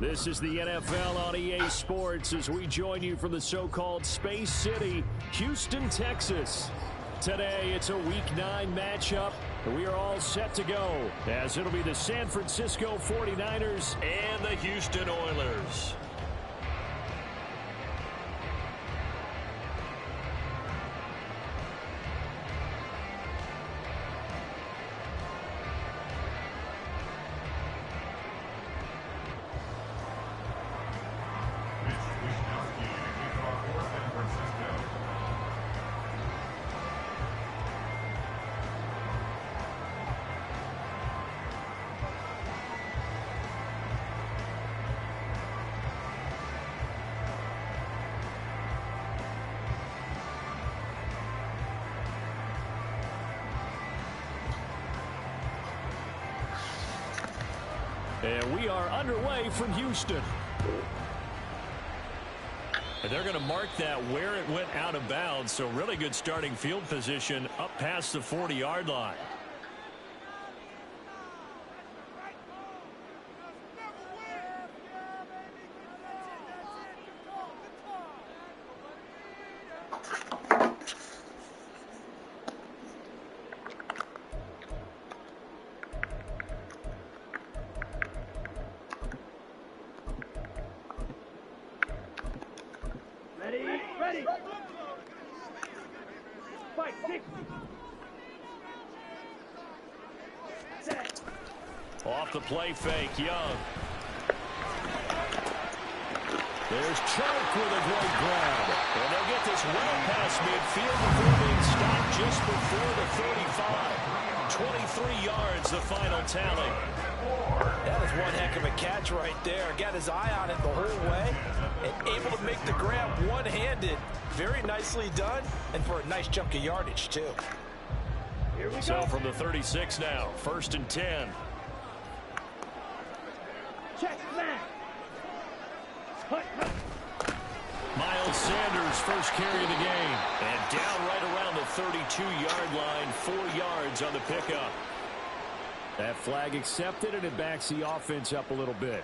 This is the NFL on EA Sports as we join you from the so-called Space City, Houston, Texas. Today, it's a Week 9 matchup, and we are all set to go, as it'll be the San Francisco 49ers and the Houston Oilers. And we are underway from Houston. And they're going to mark that where it went out of bounds. So really good starting field position up past the 40-yard line. Ready. Fight, 6. Set. Off the play fake, Young. There's Chark with a great grab. And they'll get this well past midfield before being stopped just before the 35. 23 yards, the final tally. That is one heck of a catch right there. Got his eye on it the whole way and able to make the grab one-handed. Very nicely done, and for a nice chunk of yardage, too. Here we go. So from the 36 now, 1st and 10. Check, smash. Hut. Miles Sanders, first carry of the game. And down right around the 32-yard line, 4 yards on the pickup. That flag accepted, and it backs the offense up a little bit.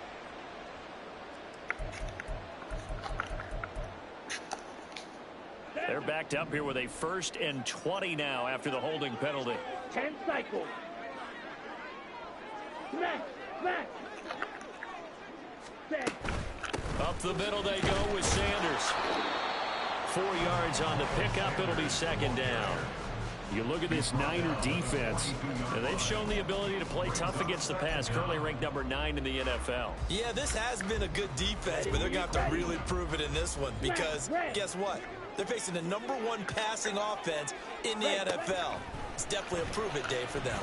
They're backed up here with a 1st and 20 now after the holding penalty. 10 cycles. Smash. Set. Up the middle they go with Sanders. 4 yards on the pickup. It'll be 2nd down. You look at this Niner defense, and they've shown the ability to play tough against the pass, currently ranked number 9 in the NFL. Yeah, this has been a good defense, but they're going to have to really prove it in this one because guess what? They're facing the number 1 passing offense in the NFL. It's definitely a prove-it day for them.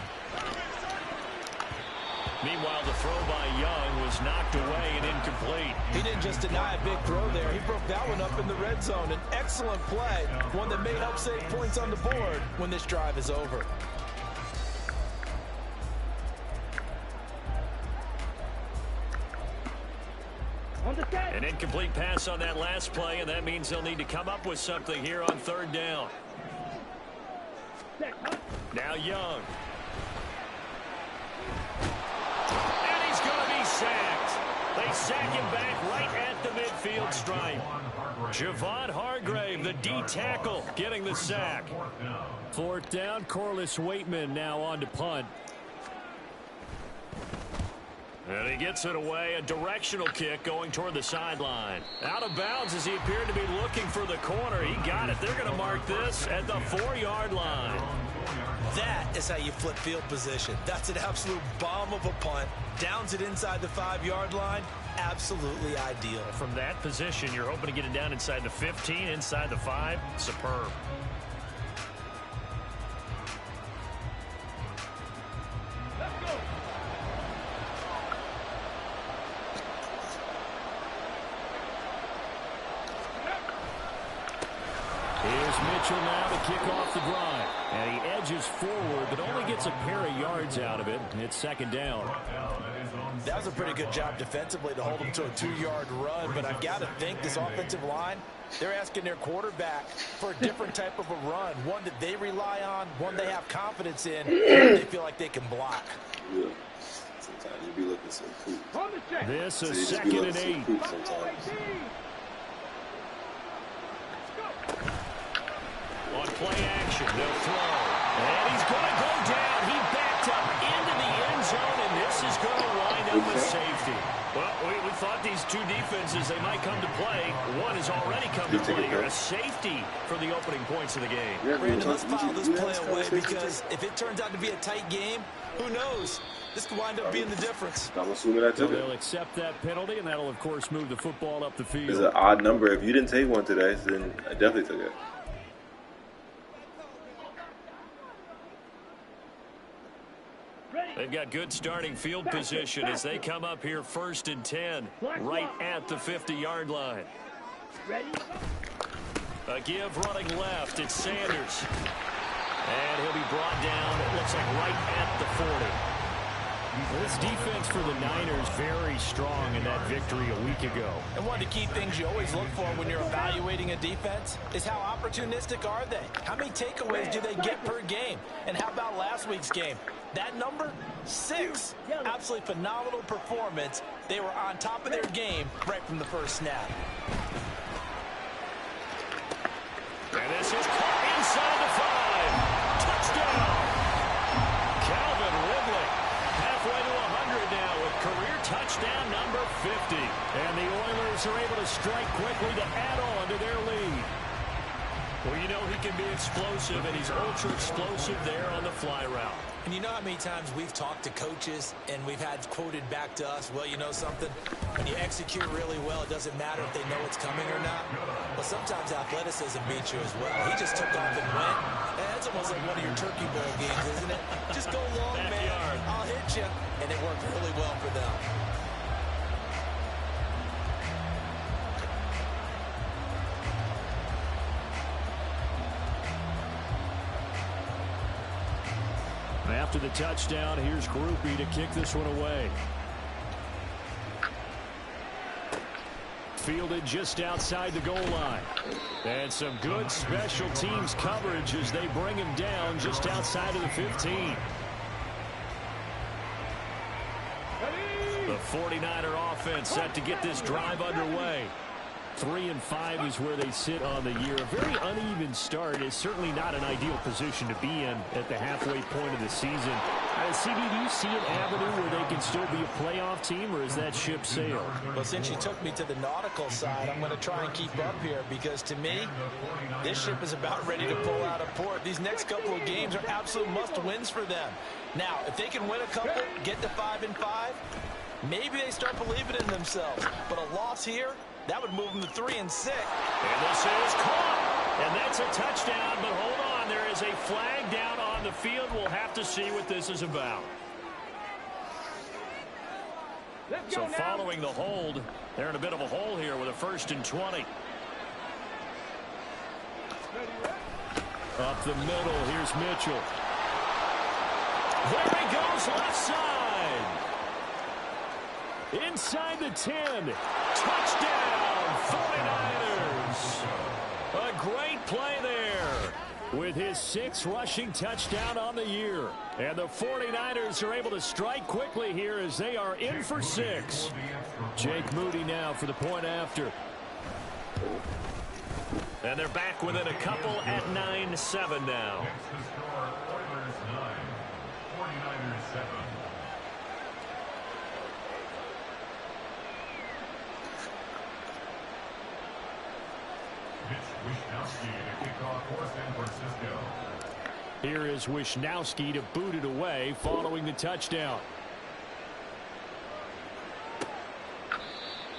Meanwhile, the throw by Young was knocked away and incomplete. He didn't just deny a big throw there. He broke that one up in the red zone. An excellent play, one that may help save points on the board when this drive is over. An incomplete pass on that last play, and that means they'll need to come up with something here on 3rd down. Now Young. And he's going to be sacked. They sack him back right at the midfield stripe. Javon Hargrave, the D tackle, getting the sack. 4th down, Corliss Waitman now on to punt. And he gets it away, a directional kick going toward the sideline. Out of bounds as he appeared to be looking for the corner. He got it. They're going to mark this at the 4-yard line. That is how you flip field position. That's an absolute bomb of a punt. Downs it inside the 5-yard line. Absolutely ideal. From that position, you're hoping to get it down inside the 15, inside the 5. Superb. Here's Mitchell now to kick off the drive. And he edges forward, but only gets a pair of yards out of it. It's 2nd down. That was a pretty good job defensively to hold them to a 2-yard run, but I've got to think this offensive line, they're asking their quarterback for a different type of a run, one that they rely on, one they have confidence in, one they feel like they can block. sometimes. You be looking so cool. This So is you just be second looking and so 8. cool sometimes. On play action, they'll throw. And he's going to go down. He backed up into the end zone, and this is going to wind up a safety. Well, we thought these two defenses, they might come to play. One has already come to play here. A safety for the opening points of the game. Brandon, let's file this play away because if it turns out to be a tight game, who knows? This could wind up being the difference. I'm assuming I took it. They'll accept that penalty, and that'll, of course, move the football up the field. It's an odd number. If you didn't take one today, then I definitely took it. They've got good starting field position as they come up here 1st and 10, right at the 50-yard line. A give running left. It's Sanders. And he'll be brought down, it looks like, right at the 40. This defense for the Niners very strong in that victory a week ago. And one of the key things you always look for when you're evaluating a defense is how opportunistic are they? How many takeaways do they get per game? And how about last week's game? That number, 6. Absolutely phenomenal performance. They were on top of their game right from the first snap. And this is caught inside the 5. Touchdown! Calvin Ridley halfway to 100 now with career touchdown number 50. And the Oilers are able to strike quickly to add on to their lead. Well, you know he can be explosive, and he's ultra explosive there on the fly route. And you know how many times we've talked to coaches and we've had quoted back to us, well, you know something? When you execute really well, it doesn't matter if they know it's coming or not. But sometimes athleticism beats you as well. He just took off and went. And that's almost like one of your Turkey Bowl games, isn't it? Just go long, man. I'll hit you. And it worked really well for them. After the touchdown, here's Groupie to kick this one away. Fielded just outside the goal line. And some good special teams coverage as they bring him down just outside of the 15. The 49er offense set to get this drive underway. 3-5 is where they sit on the year. A very uneven start is certainly not an ideal position to be in at the halfway point of the season. CB, do you see an avenue where they can still be a playoff team, or is that ship sailed? Well, since you took me to the nautical side, I'm going to try and keep up here because, to me, this ship is about ready to pull out of port. These next couple of games are absolute must-wins for them. Now, if they can win a couple, get to 5-5, maybe they start believing in themselves. But a loss here, that would move them to 3-6. And this is caught. And that's a touchdown, but hold on. There is a flag down on the field. We'll have to see what this is about. So following the hold, they're in a bit of a hole here with a 1st and 20. Up the middle, here's Mitchell. There he goes, left side. Inside the 10. Touchdown, 49ers. A great play there with his 6th rushing touchdown on the year. And the 49ers are able to strike quickly here as they are in for 6. Jake Moody now for the point after. And they're back within a couple at 9-7 now. Here is Wisnowski to boot it away following the touchdown.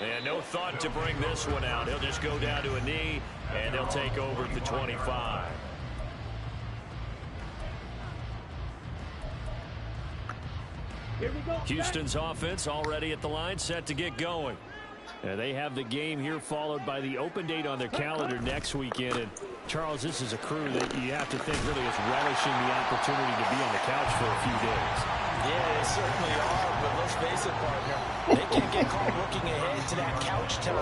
And no thought to bring this one out. He'll just go down to a knee, and they'll take over at the 25. Here we go. Houston's offense already at the line, set to get going. And they have the game here followed by the open date on their calendar next weekend. And Charles, this is a crew that you have to think really is relishing the opportunity to be on the couch for a few days. Yeah, they certainly are, but let's face it, partner. They can't get caught looking ahead to that couch time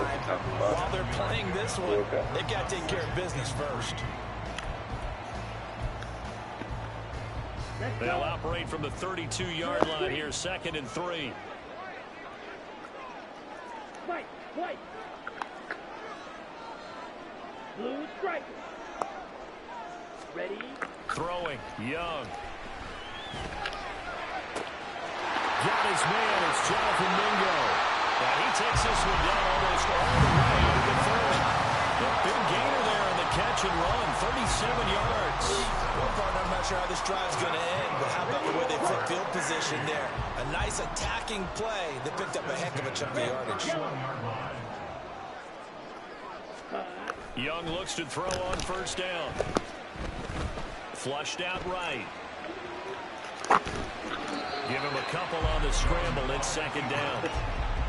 while they're playing this one. They've got to take care of business first. They'll operate from the 32-yard line here, 2nd and 3. White. Blue striker. Ready? Throwing, Young. Got his man, it's Jonathan Mingo. And he takes this one down almost all the way to the 30. A big gainer there on the catch and run, 37 yards. Well, partner, I'm not sure how this drive's going to end, but how about the way they flip field position there? A nice attacking play that picked up a heck of a chunk of yardage. Young looks to throw on 1st down. Flushed out right. Give him a couple on the scramble. It's 2nd down.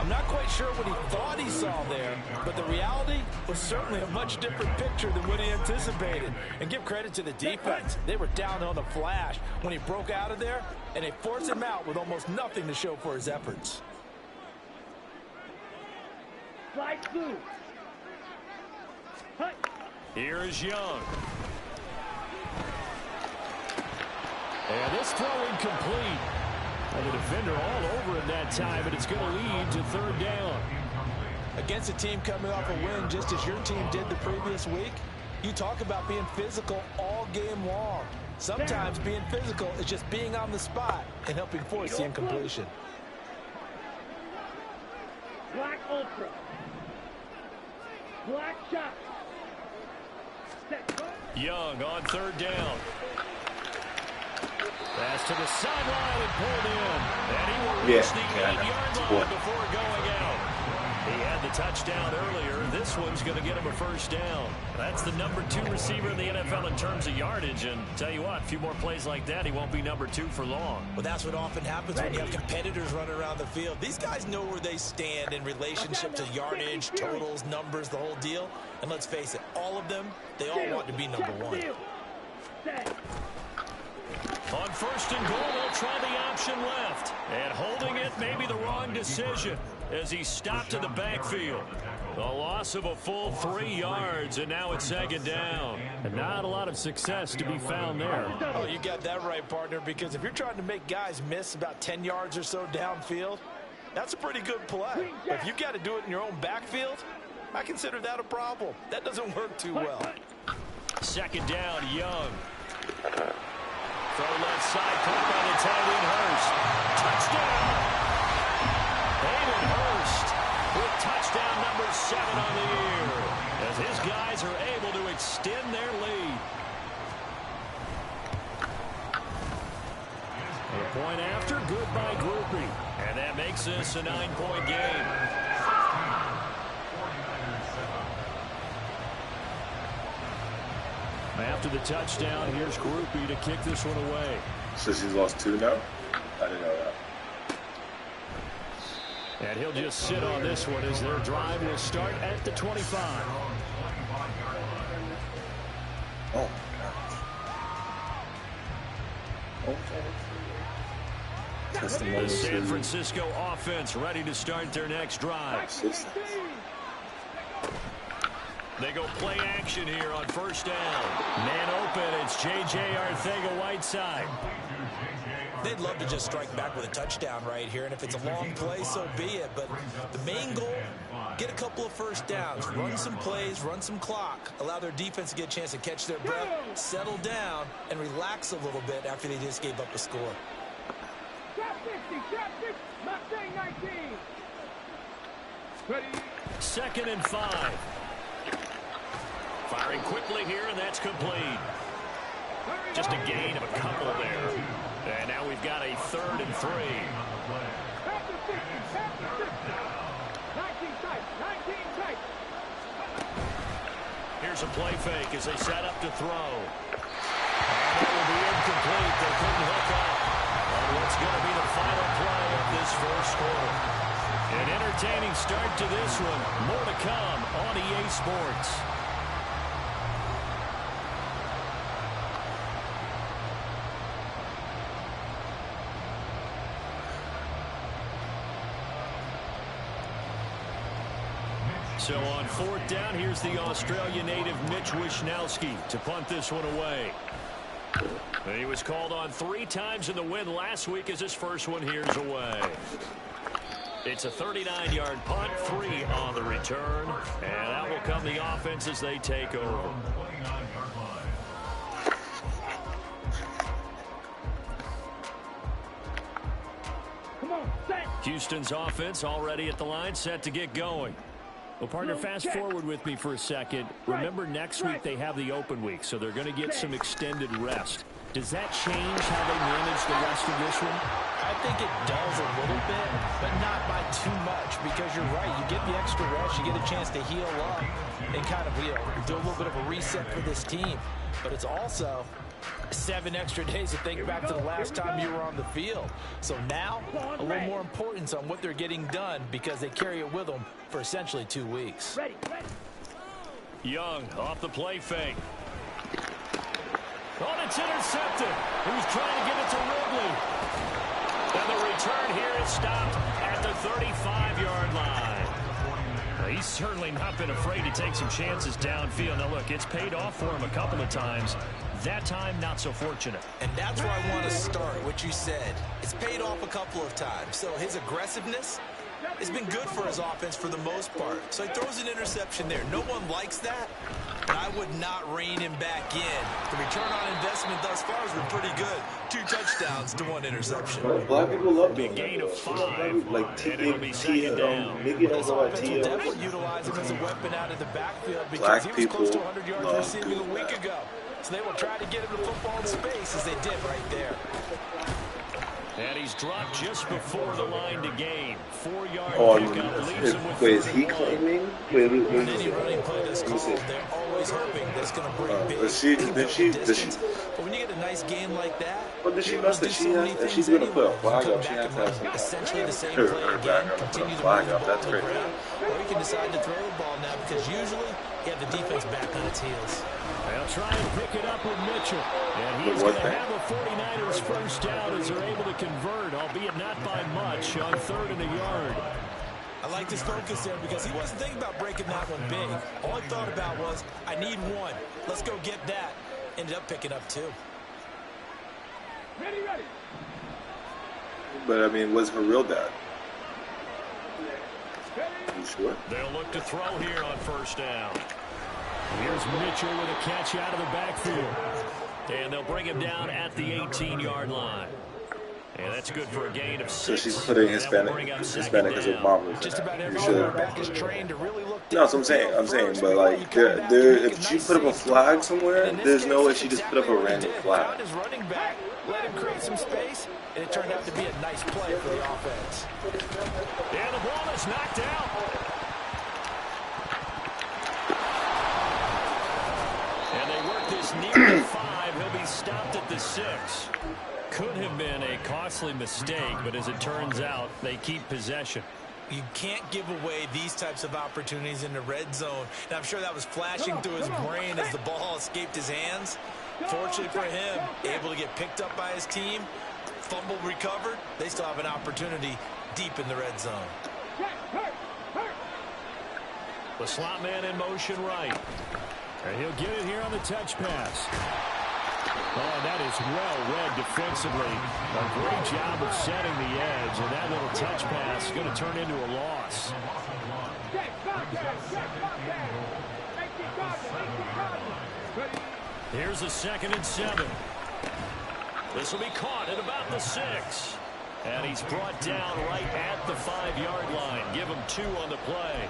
I'm not quite sure what he thought he saw there, but the reality was certainly a much different picture than what he anticipated. And give credit to the defense. They were down on the flash when he broke out of there, and they forced him out with almost nothing to show for his efforts. Slide blue. Here is Young. And this throw incomplete. And the defender all over it that time, and it's going to lead to 3rd down. Against a team coming off a win just as your team did the previous week, you talk about being physical all game long. Sometimes being physical is just being on the spot and helping force the incompletion. Black ultra. Black shot. Young on 3rd down. Pass to the sideline and pulled in. And he will reach the 8-yard line before going out. He had the touchdown earlier. This one's going to get him a 1st down. That's the number 2 receiver in the NFL in terms of yardage. And tell you what, a few more plays like that, he won't be number 2 for long. Well, that's what often happens when you have competitors running around the field. These guys know where they stand in relationship to yardage, totals, numbers, the whole deal. And let's face it, all of them, they all want to be number 1. On 1st and goal, they'll try the option left. And holding it may be the wrong decision as he stopped in the backfield. A loss of a full 3 yards, and now it's 2nd down. And not a lot of success to be found there. Oh, you got that right, partner, because if you're trying to make guys miss about 10 yards or so downfield, that's a pretty good play. But if you got to do it in your own backfield, I consider that a problem. That doesn't work too well. 2nd down, Young. Throw left side, caught by the tight end Hurst. Touchdown! Hayden Hurst with touchdown number 7 on the year, as his guys are able to extend their lead. A point after, good by Groupie. And that makes this a 9-point game. After the touchdown, here's Groupie to kick this one away. Since he's lost 2 now? I didn't know that. And he'll just sit on this one as their drive will start at the 25. Oh, God. The San Francisco offense ready to start their next drive. They go play action here on 1st down. Man open, it's J.J. Arcega-Whiteside. They'd love to just strike back with a touchdown right here, and if it's a long play, so be it. But the main goal, get a couple of 1st downs, run some plays, run some clock, allow their defense to get a chance to catch their breath, settle down, and relax a little bit after they just gave up a score. Trap 50, Mustang 19. Ready? 2nd and 5. Firing quickly here, and that's complete. Just a gain of a couple there. And now we've got a 3rd and 3. Here's a play fake as they set up to throw. And that will be incomplete. They couldn't hook up. And what's going to be the final play of this 1st quarter? An entertaining start to this one. More to come on EA Sports. So on 4th down, here's the Australia native Mitch Wishnowsky to punt this one away. He was called on 3 times in the win last week as his first one here's away. It's a 39-yard punt, 3 on the return, and out will come the offense as they take over. Come on, set. Houston's offense already at the line, set to get going. Well, partner, fast forward with me for a second. Remember, next week they have the open week, so they're going to get some extended rest. Does that change how they manage the rest of this one? I think it does a little bit, but not by too much, because you're right. You get the extra rest, you get a chance to heal up and kind of do a little bit of a reset for this team. But it's also 7 extra days to think back to the last time you were on the field. So now, a little more importance on what they're getting done because they carry it with them for essentially 2 weeks. Ready, ready. Young off the play fake. Oh, it's intercepted. He was trying to get it to Ridley. And the return here is stopped at the 35-yard line. Well, he's certainly not been afraid to take some chances downfield. Now, look, it's paid off for him a couple of times. That time, not so fortunate. And that's where I want to start, what you said. It's paid off a couple of times. So his aggressiveness has been good for his offense for the most part. So he throws an interception there. No one likes that, but I would not rein him back in. The return on investment thus far has been pretty good. 2 touchdowns to 1 interception. Black people love Big gain of 5, like and it'll be second down. This offense will definitely utilize him as a weapon out of the backfield because he was close to 100 yards receiving a week ago. So they will try to get him the football in space as they did right there. And he's dropped just before the line to gain. 4-yard pickup leaves him with wait, is he 31. claiming? Wait, When any running play is called, they're always hoping that's going to bring big does she? distance. But when you get a nice gain like that, Well, did she you're must gonna that do she so has many that things she's gonna put a anyway. flag You up? come She back has and to have run some. essentially the same Her play back again, up, continue to flag move up. the That's ball on the crazy. ground, or you can decide to throw the ball now because usually you have the defense back on its heels. They'll try and pick it up with Mitchell. And he's going to have a 49ers first down as they're able to convert, albeit not by much, on 3rd and a yard. I liked his focus there because he wasn't thinking about breaking that one big. All he thought about was, I need 1. Let's go get that. Ended up picking up 2. Ready, ready. But I mean, was her real dad? You sure? They'll look to throw here on first down. Here's Mitchell with a catch out of the backfield. And they'll bring him down at the 18-yard line. And that's good for a gain of 6. So she's putting Hispanic as her mom was. Just about every You should. quarterback is trained to really look. No, that's what I'm saying, but like, if she put up a flag somewhere, there's no way she just put up a random flag. Found his running back, let him create some space, and it turned out to be a nice play for the offense. And the ball is knocked out. And they work this near the 5. He'll be stopped at the 6. Could have been a costly mistake, but as it turns out, they keep possession. You can't give away these types of opportunities in the red zone. And I'm sure that was flashing through his brain as the ball escaped his hands. Fortunately for him, able to get picked up by his team, fumble recovered. They still have an opportunity deep in the red zone. The slot man in motion right. And he'll get it here on the touch pass. Oh, that is well read defensively. A great job of setting the edge, and that little touch pass is going to turn into a loss. Here's a 2nd and 7. This will be caught at about the 6. And he's brought down right at the 5-yard line. Give him 2 on the play.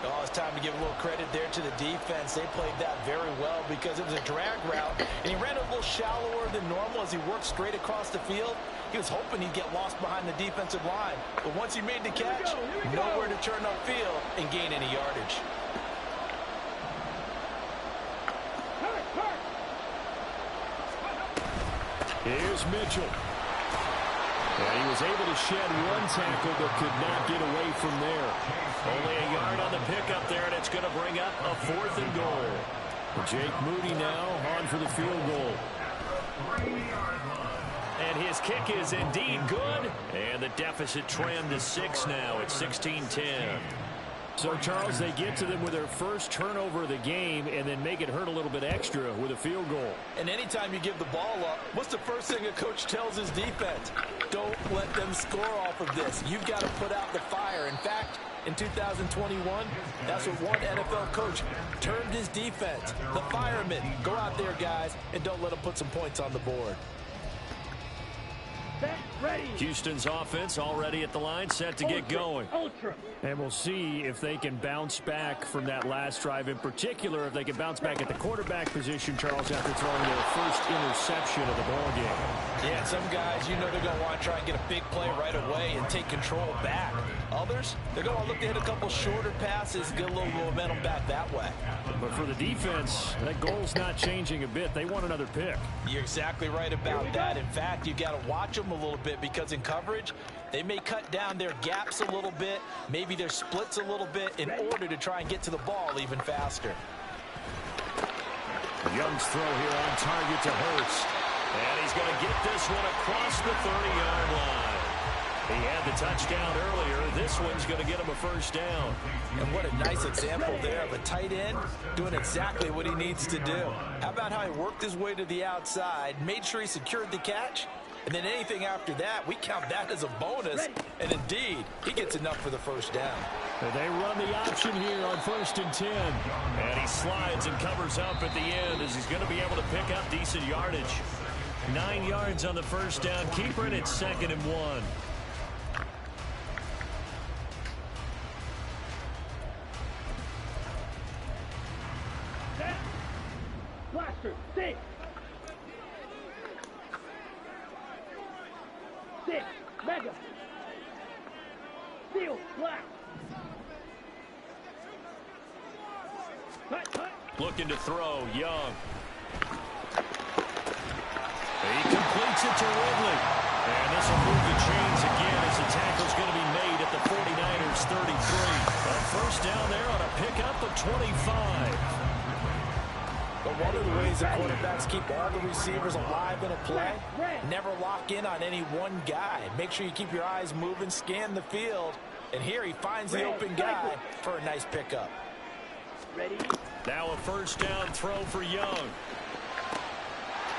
Oh, it's time to give a little credit there to the defense. They played that very well because it was a drag route, and he ran a little shallower than normal as he worked straight across the field. He was hoping he'd get lost behind the defensive line, but once he made the catch, nowhere to turn upfield and gain any yardage. Here's Mitchell. And he was able to shed 1 tackle but could not get away from there. Only a yard on the pickup there, and it's going to bring up a 4th and goal. Jake Moody now on for the field goal. And his kick is indeed good. And the deficit trend to 6 now at 16-10. So, Charles, they get to them with their first turnover of the game and then make it hurt a little bit extra with a field goal. And anytime you give the ball up, what's the first thing a coach tells his defense? Don't let them score off of this. You've got to put out the fire. In fact, in 2021, that's what one NFL coach termed his defense. The firemen. Go out there, guys, and don't let them put some points on the board. Houston's offense already at the line, set to get going. And we'll see if they can bounce back from that last drive. In particular, if they can bounce back at the quarterback position, Charles, after throwing their first interception of the ball game. Yeah, some guys, you know they're going to want to try and get a big play right away and take control back. Others, they're going to look to hit a couple shorter passes, get a little momentum back that way. But for the defense, that goal's not changing a bit. They want another pick. You're exactly right about that. In fact, you've got to watch them a little bit because in coverage, they may cut down their gaps a little bit, maybe their splits a little bit in order to try and get to the ball even faster. Young's throw here on target to Hurst. And he's going to get this one across the 30-yard line. He had the touchdown earlier. This one's going to get him a first down. And what a nice example there of a tight end doing exactly what he needs to do. How about how he worked his way to the outside, made sure he secured the catch, and then anything after that, we count that as a bonus. And indeed, he gets enough for the first down. And they run the option here on 1st and 10. And he slides and covers up at the end as he's going to be able to pick up decent yardage. 9 yards on the first down. Keeper it at 2nd and 1. Blaster, 6. 6, mega. Steel, black. Looking to throw, Young. He completes it to Ridley. And this will move the chains again as the tackle's going to be made at the 49ers 33. A first down there on a pickup of 25. But one of the ways the quarterbacks keep all the receivers alive in a play, never lock in on any one guy. Make sure you keep your eyes moving, scan the field. And here he finds the open guy for a nice pickup. Ready? Now a first down throw for Young.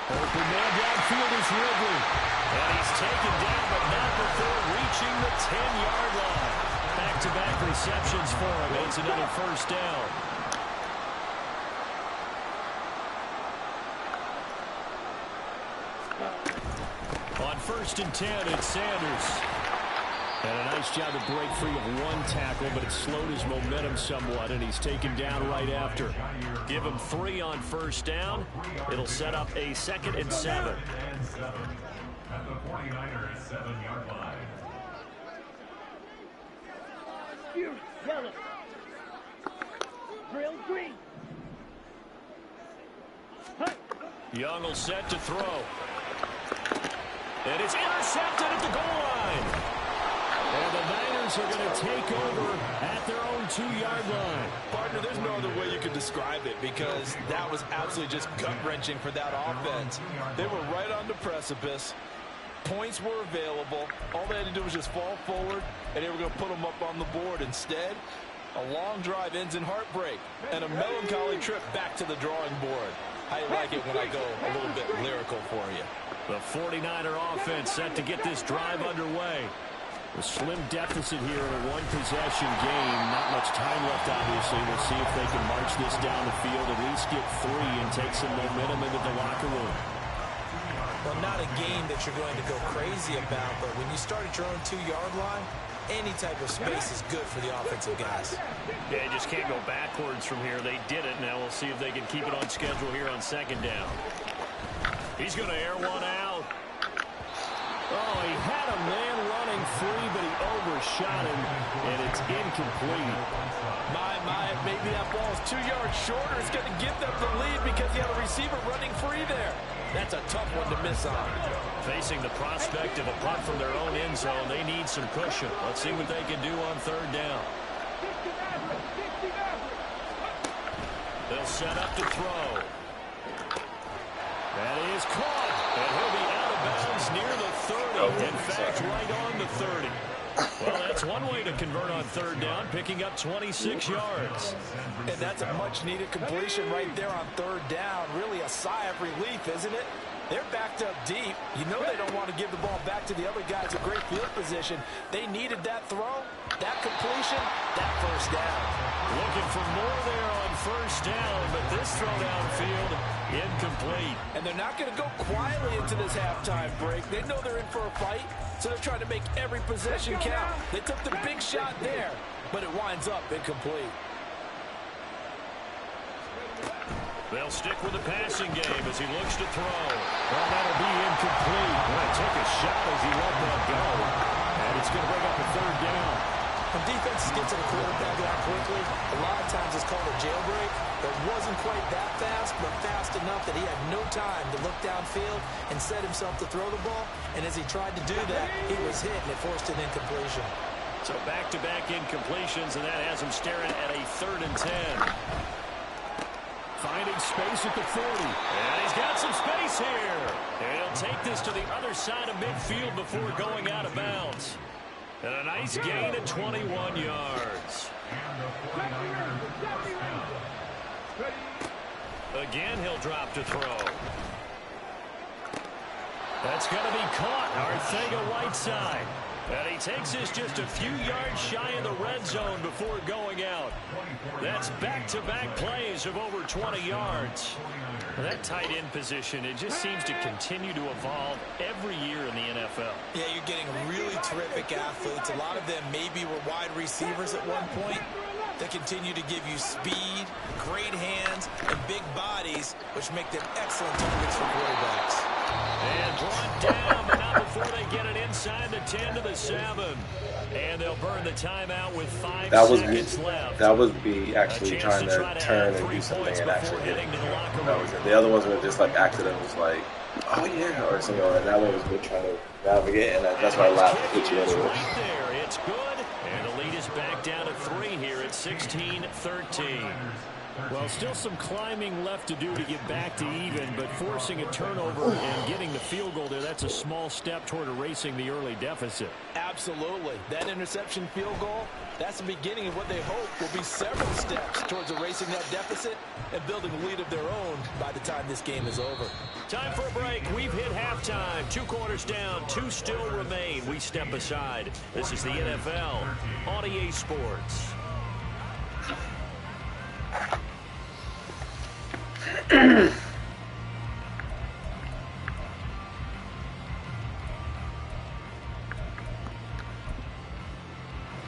Open man downfield is Ridley. And he's taken down, but not before reaching the 10-yard line. Back-to-back receptions for him. And it's another first down. On 1st and 10, it's Sanders. And a nice job to break free of one tackle, but it slowed his momentum somewhat, and he's taken down right after. Give him 3 on first down. It'll set up a 2nd and 7. At the 49ers 7-yard line. Fuse, yellow. Drill, green. Young will set to throw. And it's intercepted at the goal line. And the Niners are going to take over at their own 2-yard line. Partner, there's no other way you could describe it because that was absolutely just gut-wrenching for that offense. They were right on the precipice. Points were available. All they had to do was just fall forward, and they were going to put them up on the board. Instead, a long drive ends in heartbreak and a melancholy trip back to the drawing board. I like it when I go a little bit lyrical for you. The 49er offense set to get this drive underway. A slim deficit here in a one-possession game. Not much time left, obviously. We'll see if they can march this down the field, at least get 3 and take some momentum into the locker room. Well, not a game that you're going to go crazy about, but when you start at your own 2-yard line, any type of space is good for the offensive guys. Yeah, you just can't go backwards from here. They did it. Now we'll see if they can keep it on schedule here on 2nd down. He's going to air one out. Oh, he had a man running free, but he overshot him, and it's incomplete. Maybe that ball is 2 yards shorter. It's going to give them the lead because he had a receiver running free there. That's a tough one to miss on. Facing the prospect of a punt from their own end zone, they need some cushion. Let's see what they can do on 3rd down. They'll set up to throw. That is caught, and he'll be out of bounds near the 30. In fact, right on the 30. Well, that's one way to convert on third down, picking up 26 yards. And that's a much-needed completion right there on third down. Really a sigh of relief, isn't it? They're backed up deep. You know they don't want to give the ball back to the other guys in great field position. They needed that throw, that completion, that first down. Looking for more there on first down, but this throw downfield, incomplete. And they're not going to go quietly into this halftime break. They know they're in for a fight, so they're trying to make every possession count. They took the big shot there, but it winds up incomplete. They'll stick with the passing game as he looks to throw. Well, that'll be incomplete. Well, took a shot as he let that go. And it's going to bring up a third down. When defenses get to the quarterback that quickly, a lot of times it's called a jailbreak. It wasn't quite that fast, but fast enough that he had no time to look downfield and set himself to throw the ball. And as he tried to do that, he was hit, and it forced an incompletion. So back-to-back incompletions, and that has him staring at a 3rd and 10. Finding space at the 40. And he's got some space here. And he'll take this to the other side of midfield before going out of bounds. And a nice gain at 21 yards. Again, he'll drop to throw. That's going to be caught. Arcega-Whiteside. And he takes this just a few yards shy of the red zone before going out. That's back-to-back plays of over 20 yards. That tight end position, it just seems to continue to evolve every year in the NFL. Yeah, you're getting really terrific athletes. A lot of them maybe were wide receivers at one point. They continue to give you speed, great hands, and big bodies, which make them excellent targets for quarterbacks. And brought down, but not before they get it inside the 10 to the 7. And they'll burn the timeout with 5 seconds left. That was me actually trying to turn and do something and actually hit him. That was it. The other ones were just like accident, was like, oh yeah, or something like that. That one was me trying to navigate, and that's why I laughed at you anyway. Right there, it's good. And the lead is back down to 3 here at 16-13. Well, still some climbing left to do to get back to even, but forcing a turnover and getting the field goal there, that's a small step toward erasing the early deficit. Absolutely. That interception field goal, that's the beginning of what they hope will be several steps towards erasing that deficit and building a lead of their own by the time this game is over. Time for a break. We've hit halftime. 2 quarters down, 2 still remain. We step aside. This is the NFL on EA Sports.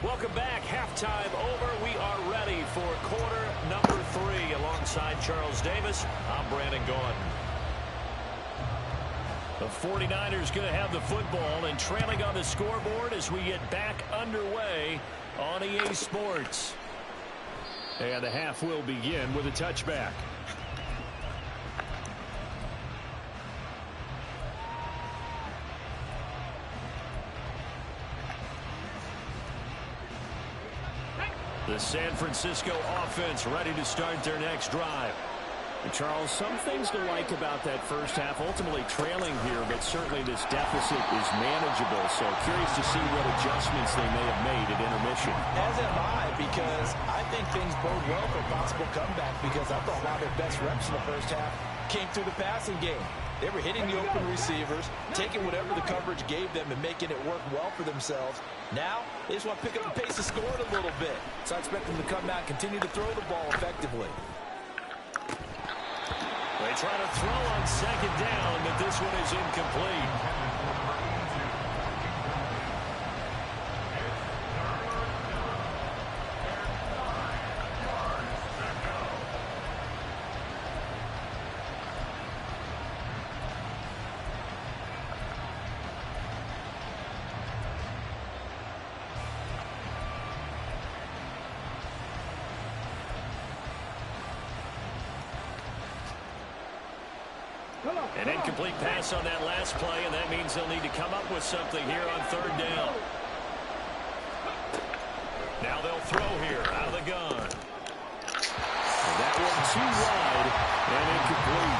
Welcome back. Halftime over. We are ready for quarter number 3. Alongside Charles Davis, I'm Brandon Gaudin. The 49ers going to have the football and trailing on the scoreboard as we get back underway on EA Sports. And the half will begin with a touchback. The San Francisco offense ready to start their next drive. And Charles, some things to like about that first half. Ultimately trailing here, but certainly this deficit is manageable. So curious to see what adjustments they may have made at intermission. As am I, because I think things bode well for a possible comeback, because I thought a lot of their best reps in the first half came through the passing game. They were hitting the open receivers, taking whatever the coverage gave them and making it work well for themselves. Now, they just want to pick up the pace of scoring a little bit. So I expect them to come out and continue to throw the ball effectively. They try to throw on second down, but this one is incomplete. An incomplete pass on that last play, and that means they'll need to come up with something here on third down. Now they'll throw here out of the gun. And that one too wide and incomplete.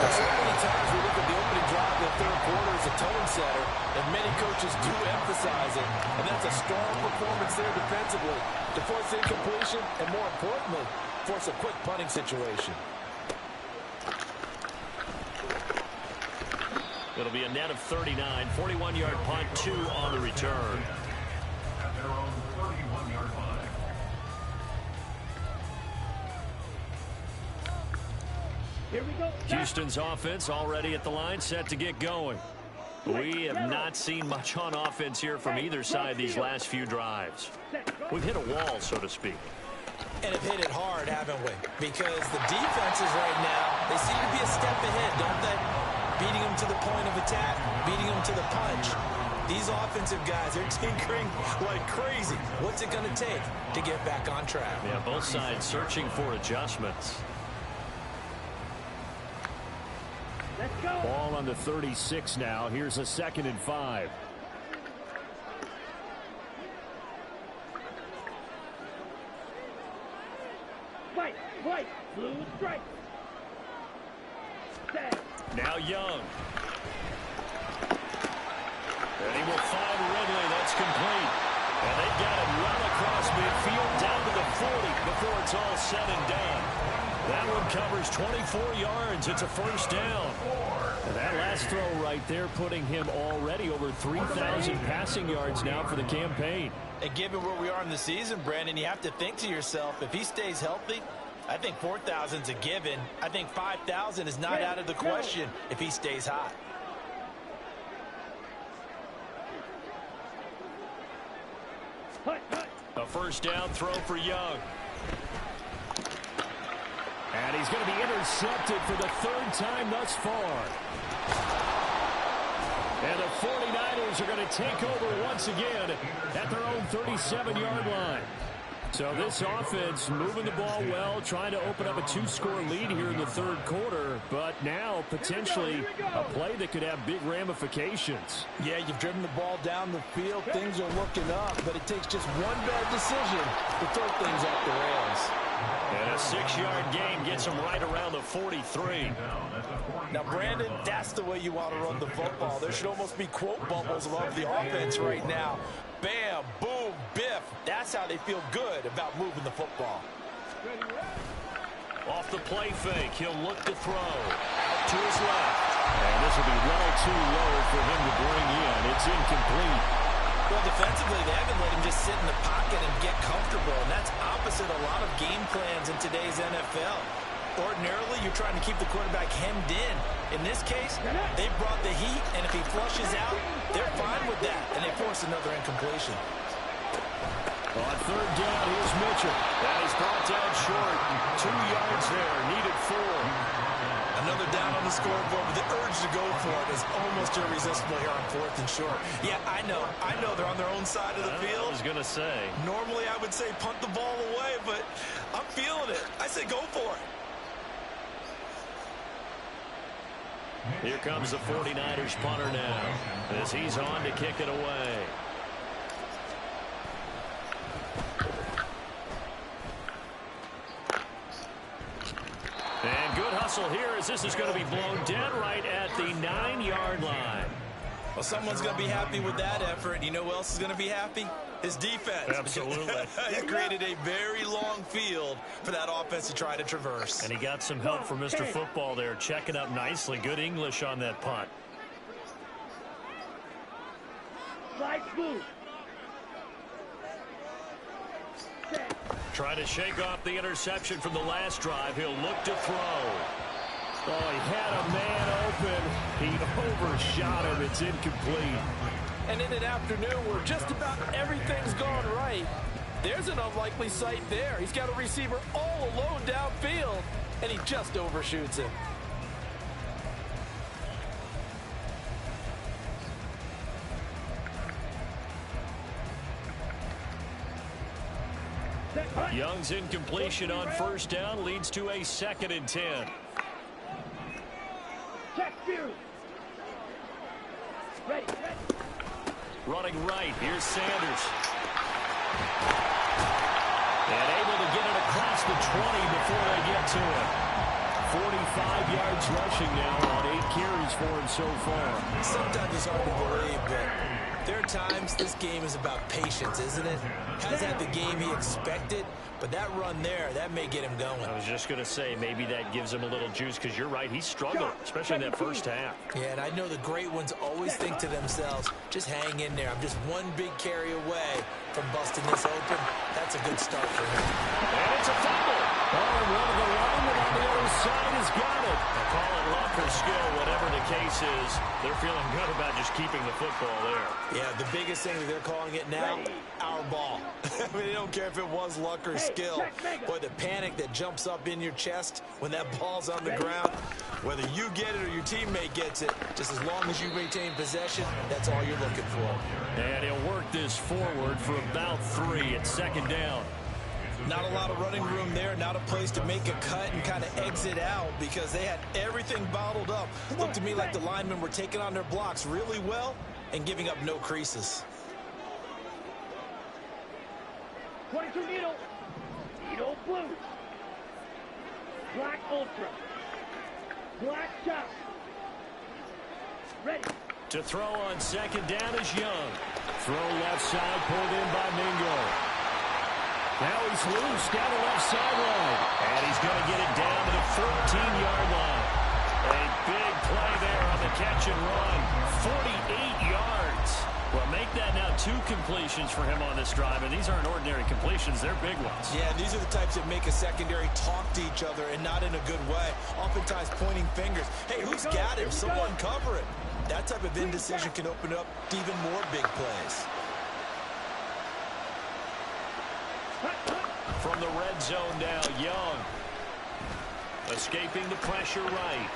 So many times we look at the opening drive of the third quarter as a tone setter, and many coaches do emphasize it. And that's a strong performance there defensively to force incompletion and, more importantly, force a quick punting situation. It'll be a net of 39, 41-yard punt, 2 on the return. At their own 31-yard line. Here we go. Houston's offense already at the line, set to get going. We have not seen much on offense here from either side these last few drives. We've hit a wall, so to speak. And have hit it hard, haven't we? Because the defenses right now, they seem to be a step ahead, don't they? Beating them to the point of attack, beating them to the punch. These offensive guys are tinkering like crazy. What's it going to take to get back on track? Yeah, both sides searching for adjustments. Let's go. Ball on the 36 now. Here's a 2nd and 5. White, white, blue stripe. Set. Now Young. And he will find Ridley. That's complete. And they got it well across midfield down to the 40 before it's all said and done. That one covers 24 yards. It's a first down. And that last throw right there putting him already over 3,000 passing yards now for the campaign. And given where we are in the season, Brandon, you have to think to yourself, if he stays healthy, I think 4,000 is a given. I think 5,000 is not out of the question if he stays hot. A first down throw for Young. And he's going to be intercepted for the 3rd time thus far. And the 49ers are going to take over once again at their own 37-yard line. So this offense moving the ball well, trying to open up a 2-score lead here in the 3rd quarter, but now potentially a play that could have big ramifications. Yeah, you've driven the ball down the field. Things are looking up, but it takes just one bad decision to throw things off the rails. And a 6-yard gain gets him right around the 43. Now, Brandon, that's the way you want to run the football. There should almost be quote bubbles above the offense right now. Bam, boom, biff. That's how they feel good about moving the football. Off the play fake, he'll look to throw. Out to his left. And this will be well too low for him to bring in. It's incomplete. Well, defensively, they haven't let him just sit in the pocket and get comfortable, and that's opposite a lot of game plans in today's NFL. Ordinarily, you're trying to keep the quarterback hemmed in. In this case, they brought the heat, and if he flushes out, they're fine with that, and they force another incompletion. On 3rd down, here's Mitchell. That is brought down short. 2 yards there, needed 4. Another down on the scoreboard, but the urge to go for it is almost irresistible here on 4th and short. Yeah, I know they're on their own side of the field. I was going to say. Normally, I would say punt the ball away, but I'm feeling it. I say go for it. Here comes the 49ers punter now as he's on to kick it away. And good hustle here as this is going to be blown dead right at the 9-yard line. Well, someone's going to be happy with that effort. You know who else is going to be happy? His defense. Absolutely. He created a very long field for that offense to try to traverse. And he got some help from Mr. Football there, checking up nicely. Good English on that punt. Slide move. Try to shake off the interception from the last drive. He'll look to throw. Oh, he had a man open. He overshot him. It's incomplete. And in an afternoon where just about everything's gone right, there's an unlikely sight there. He's got a receiver all alone downfield, and he just overshoots him. Young's incompletion on 1st down leads to a 2nd and 10. Check view. Ready. Running right, here's Sanders. And able to get it across the 20 before they get to it. 45 yards rushing now on 8 carries for him so far. Sometimes it's hard to believe, but there are times this game is about patience, isn't it? Hasn't had the game he expected, but that run there, that may get him going. I was just going to say, maybe that gives him a little juice, because you're right, he struggled, especially in that first half. Yeah, and I know the great ones always think to themselves, just hang in there. I'm just one big carry away from busting this open. That's a good start for him. And it's a fumble. Oh, and one of the linemen on the other side has got it. They'll call it luck or skill, whatever the case is. They're feeling good about just keeping the football there. Yeah, the biggest thing that they're calling it now, our ball. I mean, they don't care if it was luck or skill. Boy, the panic that jumps up in your chest when that ball's on the ground, whether you get it or your teammate gets it, just as long as you maintain possession, that's all you're looking for. And he'll work this forward for about 3 at second down. Not a lot of running room there, not a place to make a cut and kind of exit out because they had everything bottled up. Looked to me like the linemen were taking on their blocks really well and giving up no creases. 22 needle. Needle blue. Black ultra. Black shot. Ready. To throw on second down is Young. Throw left side, pulled in by Mingo. Now he's loose down the left sideline. And he's going to get it down to the 14-yard line. A big play there on the catch and run. 48 yards. Well, make that now 2 completions for him on this drive. And these aren't ordinary completions. They're big ones. Yeah, these are the types that make a secondary talk to each other and not in a good way. Oftentimes pointing fingers. Hey, who's got him? Someone cover it. That type of indecision can open up to even more big plays. From the red zone now, Young. Escaping the pressure right.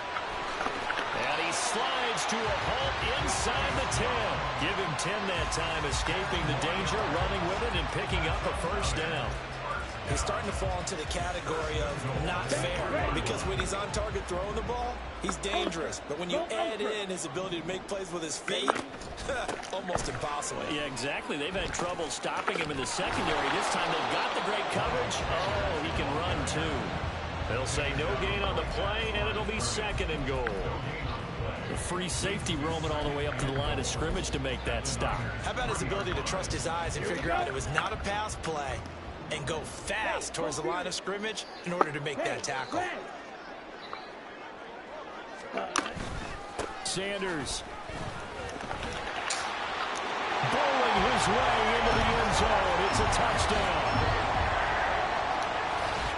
And he slides to a halt inside the 10. Give him 10 that time, escaping the danger, running with it, and picking up a first down. He's starting to fall into the category of not fair because when he's on target throwing the ball, he's dangerous. But when you add in his ability to make plays with his feet, almost impossible. Yeah, exactly. They've had trouble stopping him in the secondary. This time they've got the great coverage. Oh, he can run too. They'll say no gain on the play, and it'll be second and goal. The free safety roaming all the way up to the line of scrimmage to make that stop. How about his ability to trust his eyes and figure out it was not a pass play and go fast towards the line of scrimmage in order to make that tackle. Sanders bowling his way into the end zone. It's a touchdown.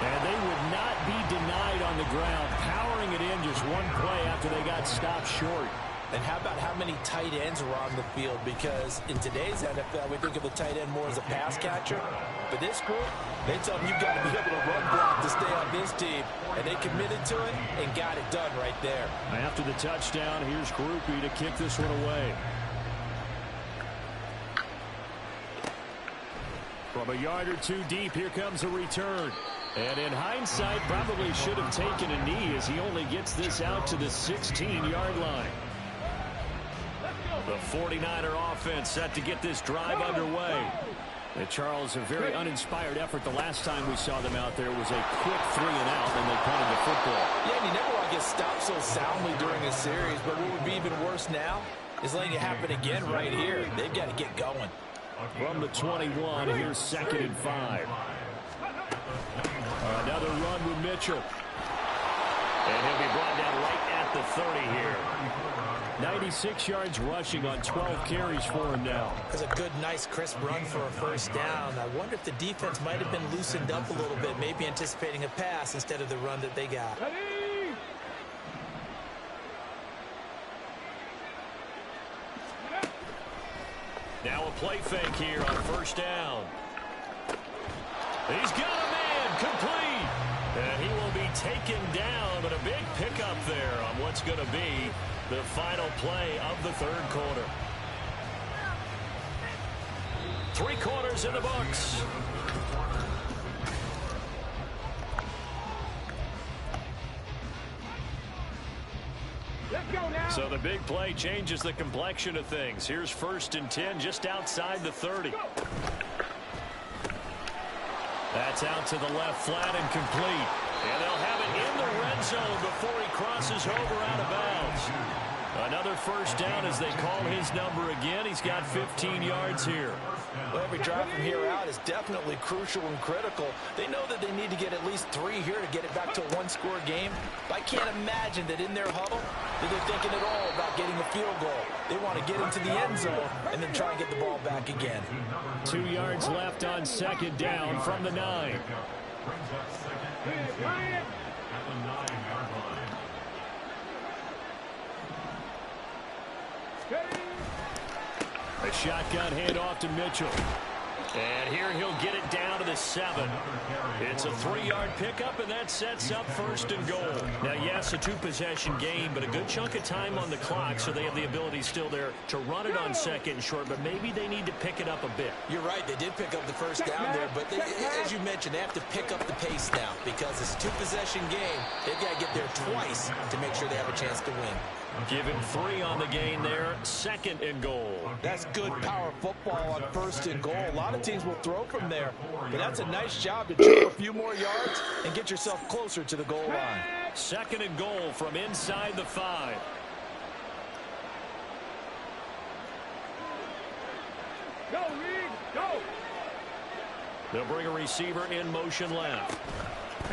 And they would not be denied on the ground, powering it in just one play after they got stopped short. And how about how many tight ends were on the field? Because in today's NFL, we think of the tight end more as a pass catcher. But this group, they tell them you've got to be able to run block to stay on this team. And they committed to it and got it done right there. After the touchdown, here's Groupie to kick this one away. From a yard or 2 deep, here comes a return. And in hindsight, probably should have taken a knee as he only gets this out to the 16-yard line. The 49er offense set to get this drive underway. And Charles, a very uninspired effort. The last time we saw them out there was a quick 3 and out, and they punted the football. Yeah, and you never want to get stopped so soundly during a series, but what would be even worse now is letting it happen again right here. They've got to get going. From the 21, here's 2nd and 5. Another run with Mitchell. And he'll be brought down right at the 30 here. 96 yards rushing on 12 carries for him now. That's a good, nice, crisp run for a first down. I wonder if the defense might have been loosened up a little bit, maybe anticipating a pass instead of the run that they got. Now a play fake here on first down. He's got a man complete. And he will be taken down, but a big pickup there on what's going to be the final play of the third quarter. 3 quarters in the books. Let's go now. So the big play changes the complexion of things. Here's 1st and 10 just outside the 30. That That's out to the left flat and complete. And they'll have it in the red zone before he crosses over out of bounds. Another first down as they call his number again. He's got 15 yards here. Well, every drive from here out is definitely crucial and critical. They know that they need to get at least 3 here to get it back to a one-score game. But I can't imagine that in their huddle that they're thinking at all about getting a field goal. They want to get into the end zone and then try and get the ball back again. 2 yards left on second down from the 9. Brings up second and 10 at the 9-yard line. A shotgun handoff to Mitchell. And here he'll get it down to the 7. It's a 3-yard pickup, and that sets up first and goal. Now, yes, a 2-possession game, but a good chunk of time on the clock, so they have the ability still there to run it on second and short, but maybe they need to pick it up a bit. You're right. They did pick up the first down there, but they, as you mentioned, they have to pick up the pace now because it's a 2-possession game. They've got to get there twice to make sure they have a chance to win. Give him 3 on the gain there. Second and goal. That's good power football on first and goal. A lot of teams will throw from there, but that's a nice job to jump a few more yards and get yourself closer to the goal line. Second and goal from inside the 5. Go, Reed, go. They'll bring a receiver in motion left.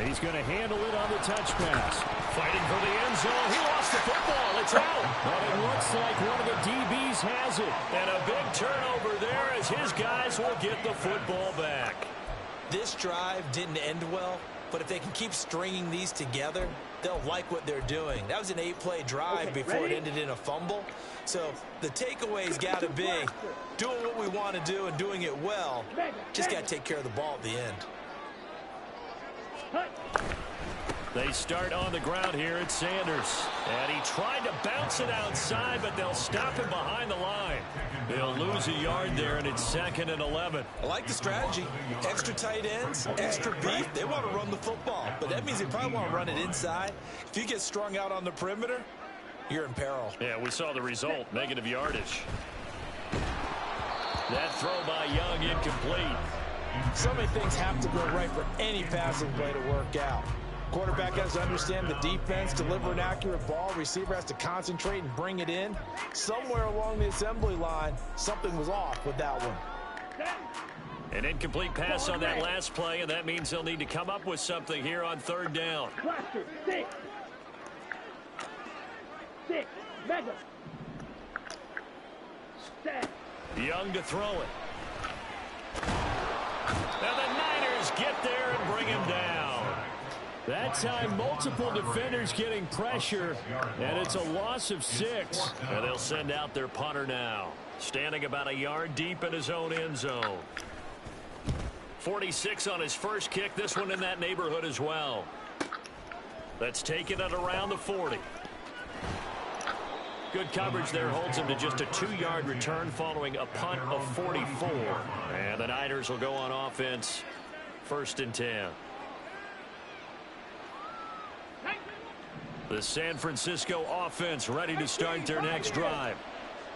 He's going to handle it on the touch pass. Fighting for the end zone. He lost the football. It's out. But it looks like one of the DBs has it. And a big turnover there as his guys will get the football back. This drive didn't end well, but if they can keep stringing these together, they'll like what they're doing. That was an 8-play drive before it ended in a fumble. So the takeaway's got to be doing what we want to do and doing it well. Just got to take care of the ball at the end. They start on the ground here at Sanders. And he tried to bounce it outside, but they'll stop him behind the line. They'll lose a yard there, and it's 2nd and 11. I like the strategy. Extra tight ends, extra beef. They want to run the football, but that means they probably want to run it inside. If you get strung out on the perimeter, you're in peril. Yeah, we saw the result, negative yardage. That throw by Young incomplete. So many things have to go right for any passing play to work out. Quarterback has to understand the defense, deliver an accurate ball. Receiver has to concentrate and bring it in. Somewhere along the assembly line, something was off with that one. An incomplete pass on that last play, and that means they'll need to come up with something here on 3rd down. Cluster, 6. 6, mega. Set. Young to throw it. Now the Niners get there and bring him down. That time, multiple defenders getting pressure, and it's a loss of 6. And they'll send out their punter now, standing about a yard deep in his own end zone. 46 on his first kick, this one in that neighborhood as well. That's taken it around the 40. Good coverage there holds him to just a 2-yard return following a punt of 44. And the Niners will go on offense, 1st and 10. The San Francisco offense ready to start their next drive.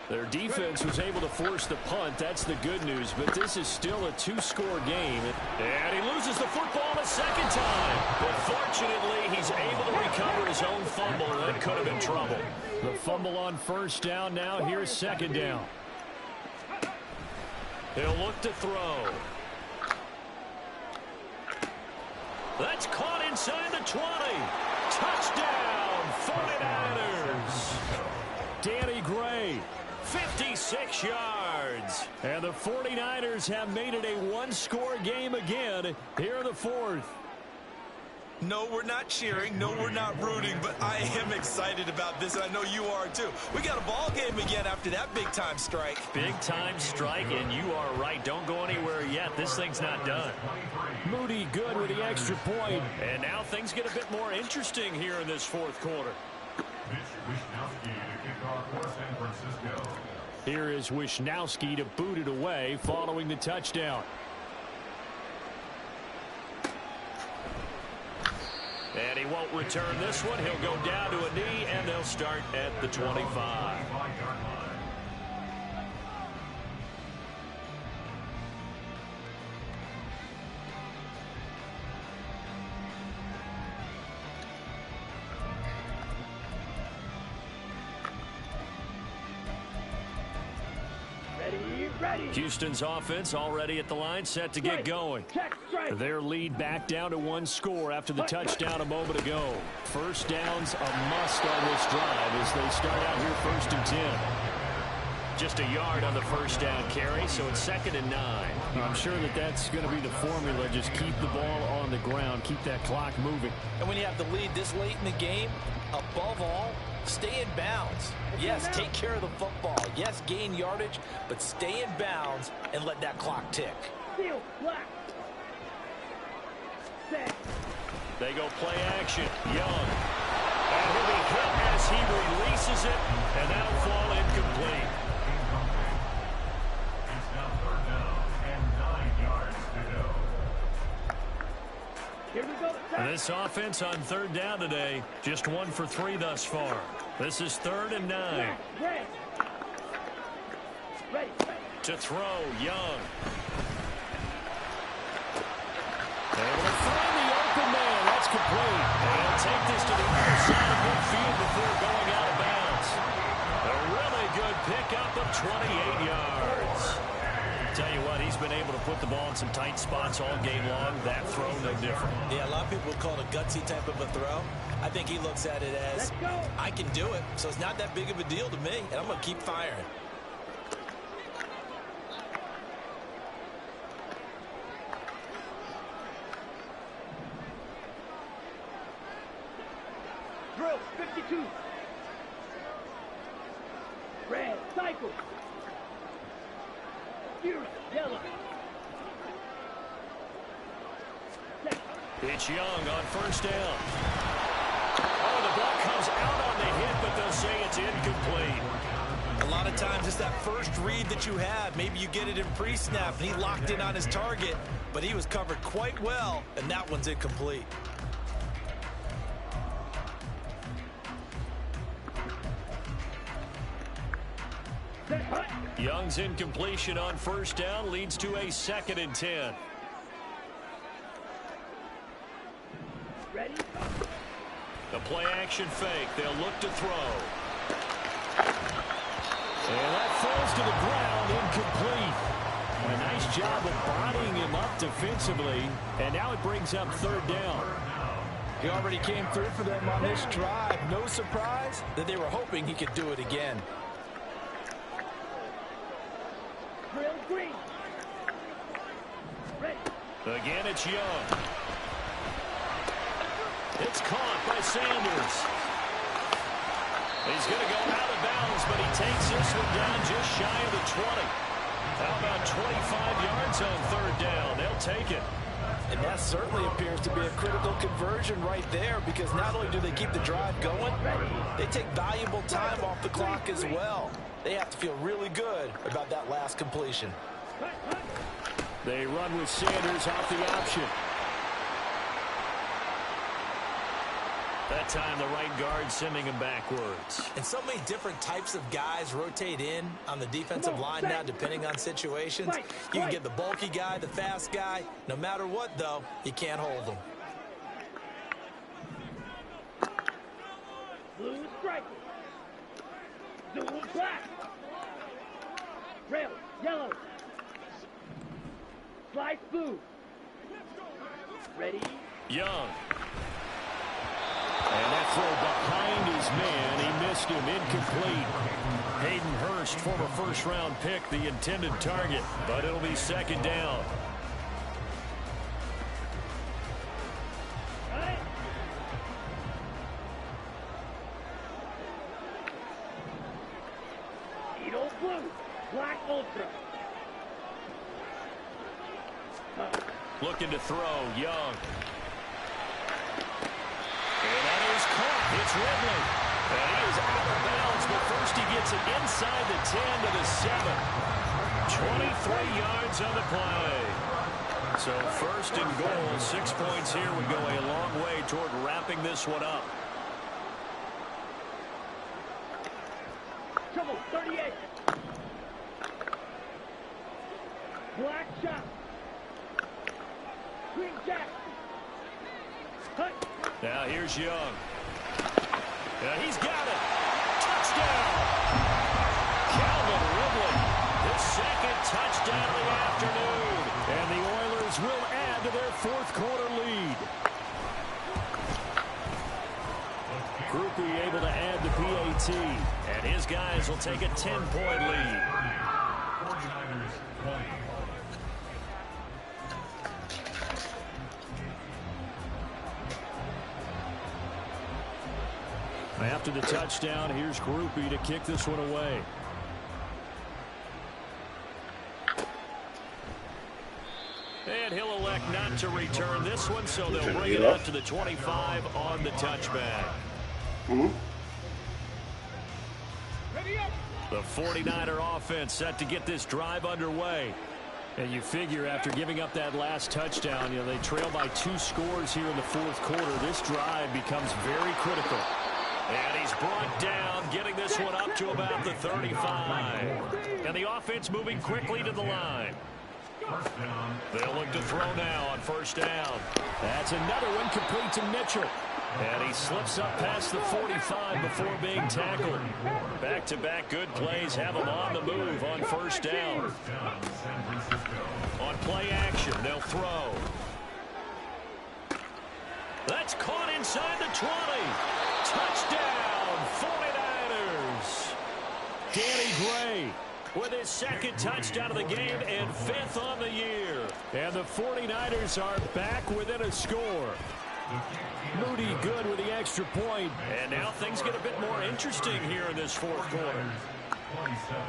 Their defense was able to force the punt. That's the good news, but this is still a 2-score game. And he loses the football a second time. But fortunately, he's able to recover his own fumble. That could have been trouble. The fumble on 1st down now. Here's 2nd down. He'll look to throw. That's caught inside the 20. Touchdown, 49ers. Danny Gray, 56 yards. And the 49ers have made it a 1-score game again here in the 4th. No, we're not cheering. No, we're not rooting, but I am excited about this, and I know you are too. We got a ball game again after that big-time strike. Big-time strike, and you are right. Don't go anywhere yet. This thing's not done. Moody good with the extra point. And now things get a bit more interesting here in this 4th quarter. Wishnowski to kick off for San Francisco. Here is Wishnowski to boot it away following the touchdown. And he won't return this one. He'll go down to a knee, and they'll start at the 25. Houston's offense already at the line, set to get going. Their lead back down to 1 score after the touchdown a moment ago. First down's a must on this drive as they start out here 1st and 10. Just a yard on the first down carry, so it's 2nd and 9. I'm sure that's going to be the formula. Just keep the ball on the ground, keep that clock moving. And when you have the lead this late in the game, above all, stay in bounds. Yes, take care of the football. Yes, gain yardage, but stay in bounds and let that clock tick. They go play action. Young. And he'll be hit as he releases it, and that'll fall incomplete. It's now 3rd down and 9 yards to go. Here we go. This offense on 3rd down today, just 1 for 3 thus far. This is 3rd and 9. Ready. To throw, Young. Able to find the open man. That's complete. And he'll take this to the other side of midfield before going out of bounds. A really good pickup of 28 yards. Tell you what, he's been able to put the ball in some tight spots all game long. That throw, no different. Yeah, a lot of people would call it a gutsy type of a throw. I think he looks at it as, I can do it, so it's not that big of a deal to me, and I'm going to keep firing. Drill 52. Red cycle. Yellow. It's Young on 1st down. Oh, the ball comes out on the hit, but they'll say it's incomplete. A lot of times it's that first read that you have. Maybe you get it in pre-snap, and he locked in on his target, but he was covered quite well, and that one's incomplete. Young's incompletion on 1st down leads to a 2nd and 10. Ready? A play-action fake. They'll look to throw. And that falls to the ground, incomplete. A nice job of bodying him up defensively. And now it brings up 3rd down. He already came through for them on this drive. No surprise that they were hoping he could do it again. Drill green. Ready. Again, it's Young. It's caught by Sanders. He's going to go out of bounds, but he takes this one down just shy of the 20. How about 25 yards on 3rd down? They'll take it. And that certainly appears to be a critical conversion right there, because not only do they keep the drive going, they take valuable time off the clock as well. They have to feel really good about that last completion. They run with Sanders off the option. That time, the right guard sending him backwards. And so many different types of guys rotate in on the defensive line now, depending on situations. You can get the bulky guy, the fast guy. No matter what, though, you can't hold them. Blue striker. Blue black. Rail yellow. Slice blue. Ready? Young. And that throw behind his man. He missed him, incomplete. Hayden Hurst, former first-round pick, the intended target, but it'll be 2nd down. Edo blue, black ultra. Looking to throw, Young. And that is caught. It's Ridley. And he is out of bounds, but first he gets it inside the 10 to the 7. 23 yards on the play. So 1st and goal, 6 points here would go a long way toward wrapping this one up. Trouble 38. Black shot. Green jack. Hut. Now here's Young. He's got it. Touchdown. Calvin Ridley. His second touchdown of the afternoon. And the Oilers will add to their fourth quarter lead. Groupie able to add the PAT. And his guys will take a 10-point lead. 49ers 20. After the touchdown, here's Groupie to kick this one away. And he'll elect not to return this one, so they'll bring it out to the 25 on the touchback. The 49er offense set to get this drive underway. And you figure after giving up that last touchdown, they trail by 2 scores here in the fourth quarter. This drive becomes very critical. And he's brought down, getting this one up to about the 35. And the offense moving quickly to the line. They'll look to throw now on first down. That's another one complete to Mitchell. And he slips up past the 45 before being tackled. Back-to-back good plays have him on the move on first down. On play action, they'll throw. That's caught inside the 20. Touchdown, 49ers. Danny Gray with his second touchdown of the game and 5th on the year. And the 49ers are back within a score. Moody good with the extra point. And now things get a bit more interesting here in this fourth quarter. 27.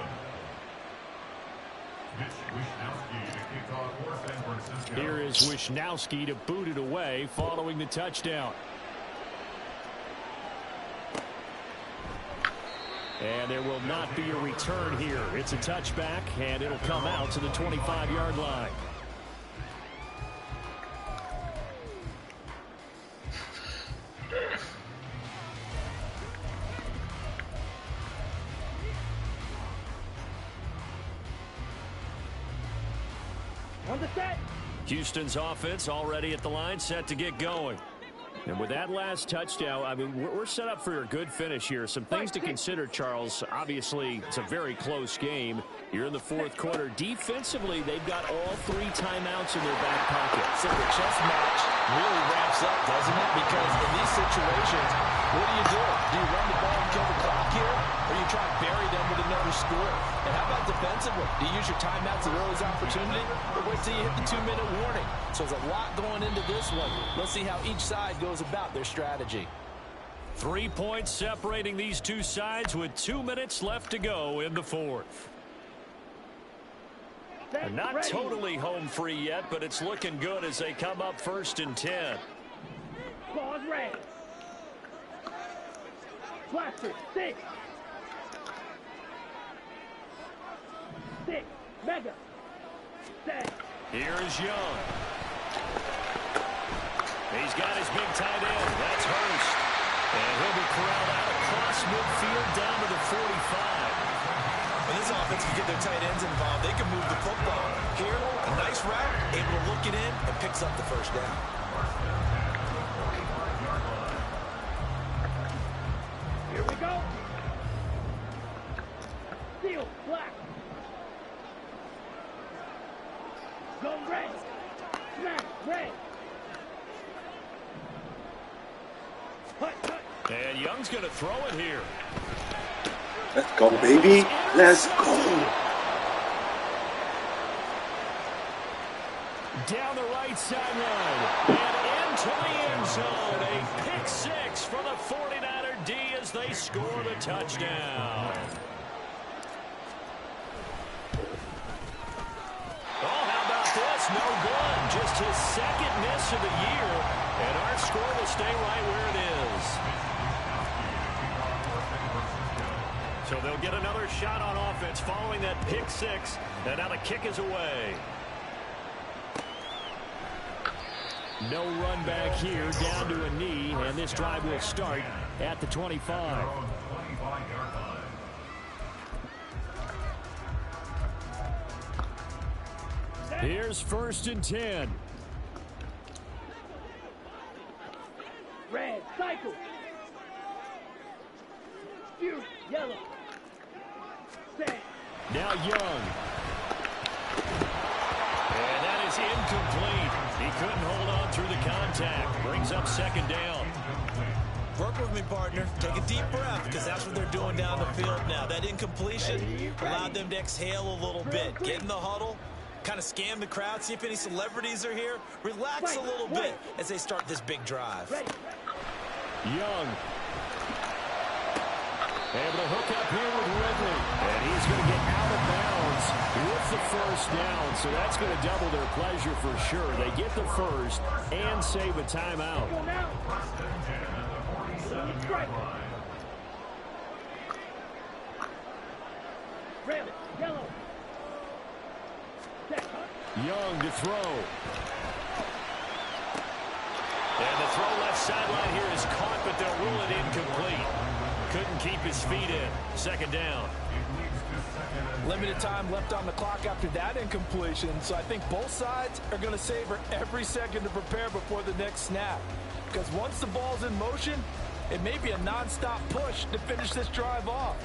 Here is Wisnowski to boot it away following the touchdown. And there will not be a return here. It's a touchback, and it'll come out to the 25-yard line. On the set. Houston's offense already at the line, set to get going. And with that last touchdown, I mean, we're set up for a good finish here. Some things to consider, Charles. Obviously, it's a very close game. You're in the fourth quarter. Defensively, they've got all 3 timeouts in their back pocket. So the chess match really ramps up, doesn't it? Because in these situations, what do? Do you run the ball and kill the clock here? Or you try to bury them with another score? And how about defensively? Do you use your timeouts as early as opportunity? Or wait till you hit the 2-minute warning? So there's a lot going into this one. Let's see how each side goes about their strategy. 3 points separating these two sides with 2 minutes left to go in the fourth. And not totally home free yet, but it's looking good as they come up 1st and 10. Pause red. Blaster, 6. 6. Mega. 7. Here is Young. He's got his big tight end. That's Hurst. And he'll be corralled out across midfield down to the 45. When this offense can get their tight ends involved, they can move the football. Here, a nice route, able to look it in, and picks up the first down. Here we go. Seal, black. Go red. Smash, red. Hut, hut. And Young's going to throw it here. Let's go, baby. Let's go. Down the right sideline. And into the end zone. A pick 6 for the 49er D as they score the touchdown. Oh, how about this? No good. Just his second miss of the year. And our score will stay right where it is. So they'll get another shot on offense following that pick 6. And now the kick is away. No run back here, down to a knee, and this drive will start at the 25. Here's 1st and 10. Red, cycle. Fury, yellow. Set. Now Young. It's incomplete. He couldn't hold on through the contact. Brings up second down. Work with me, partner. Take a deep breath, because that's what they're doing down the field now. That incompletion allowed them to exhale a little bit. Get in the huddle, kind of scan the crowd, see if any celebrities are here. Relax a little bit as they start this big drive. Young. Able to hook up here with Ridley. And he's going to get out of bounds with the first down. So that's going to double their pleasure for sure. They get the first and save a timeout. Young to throw. And the throw left sideline here is caught, but they'll rule it incomplete. Couldn't keep his feet in. Second down. Limited time left on the clock after that incompletion, so I think both sides are going to savor every second to prepare before the next snap. Because once the ball's in motion, it may be a non-stop push to finish this drive off.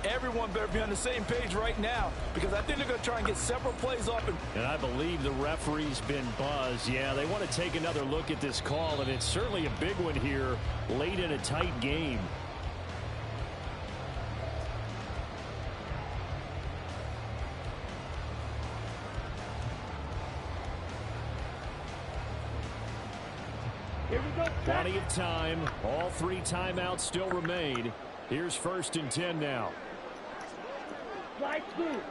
Everyone better be on the same page right now, because I think they're going to try and get several plays off. And I believe the referee's been buzzed. Yeah, they want to take another look at this call, and it's certainly a big one here late in a tight game. Here we go. Plenty of time. All three timeouts still remain. Here's 1st and 10 now. Slide through.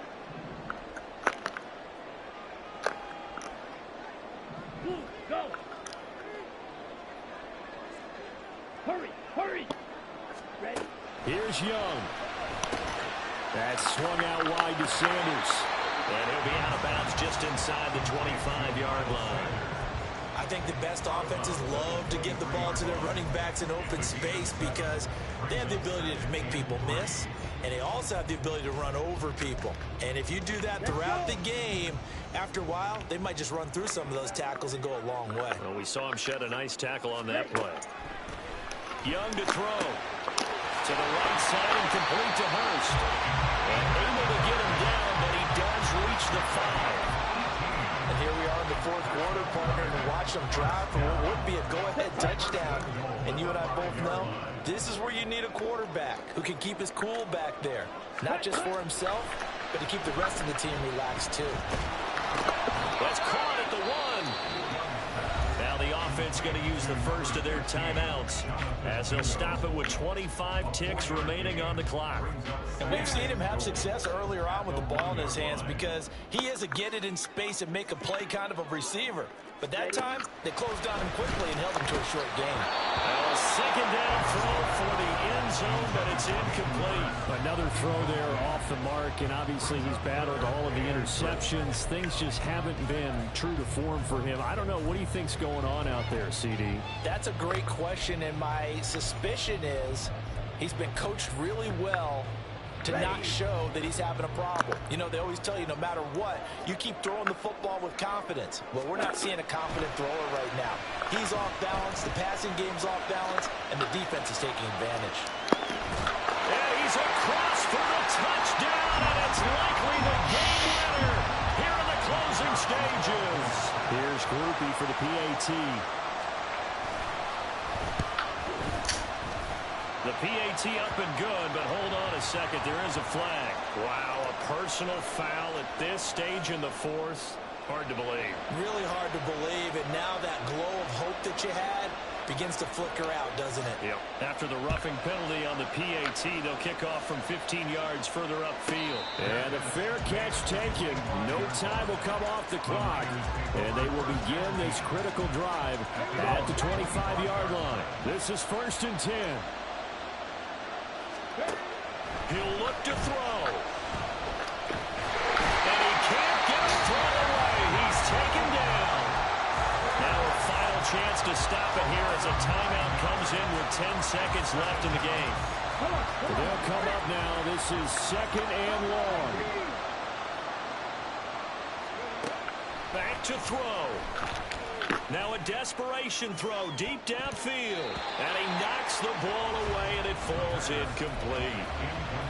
Go. Hurry, hurry. Ready. Here's Young. That's swung out wide to Sanders. And he'll be out of bounds just inside the 25-yard line. I think the best offenses love to give the ball to their running backs in open space because they have the ability to make people miss, and they also have the ability to run over people. And if you do that throughout the game, after a while, they might just run through some of those tackles and go a long way. Well, we saw him shed a nice tackle on that play. Young to throw. To the right side and complete to Hurst. And able to get him down, but he does reach the 5. And here we are in the fourth quarter, partner, and watch them drive for what would be a go-ahead touchdown. And you and I both know this is where you need a quarterback who can keep his cool back there. Not just for himself, but to keep the rest of the team relaxed too. That's caught at the 1. Now the offense going to use the first of their timeouts as they'll stop it with 25 ticks remaining on the clock. And we've seen him have success earlier on with the ball in his hands because he is a get it in space and make a play kind of a receiver. But that time, they closed on him quickly and held him to a short gain. A second down throw for the end zone, but it's incomplete. Another throw there off the mark, and obviously he's battled all of the interceptions. Things just haven't been true to form for him. I don't know. What do you think's going on out there, CD? That's a great question, and my suspicion is he's been coached really well to not show that he's having a problem. You know, they always tell you no matter what, you keep throwing the football with confidence. Well, we're not seeing a confident thrower right now. He's off balance, the passing game's off balance, and the defense is taking advantage. And he's across for the touchdown, and it's likely the game winner here in the closing stages. Here's Groupie for the PAT. The PAT up and good, but hold on a second. There is a flag. Wow, a personal foul at this stage in the fourth. Hard to believe. Really hard to believe, and now that glow of hope that you had begins to flicker out, doesn't it? Yep. After the roughing penalty on the PAT, they'll kick off from 15 yards further upfield. And a fair catch taken. No time will come off the clock. And they will begin this critical drive at the 25-yard line. This is 1st and 10. He'll look to throw. And he can't get a throw away. He's taken down. Now a final chance to stop it here as a timeout comes in with 10 seconds left in the game. They'll come up now. This is 2nd and long. Back to throw. Now a desperation throw deep downfield. And he knocks the ball away, and it falls incomplete.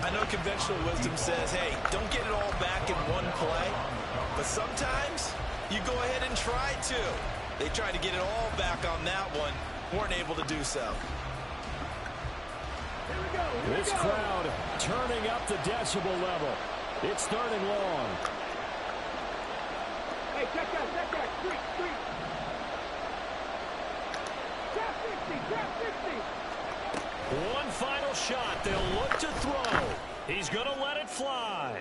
I know conventional wisdom says, hey, don't get it all back in one play. But sometimes You go ahead and try to. They tried to get it all back on that one. Weren't able to do so. Here we go. This crowd turning up the decibel level. It's 3rd and long. Hey, check that. Street. Trap 60. One final shot. They'll look to throw. He's going to let it fly.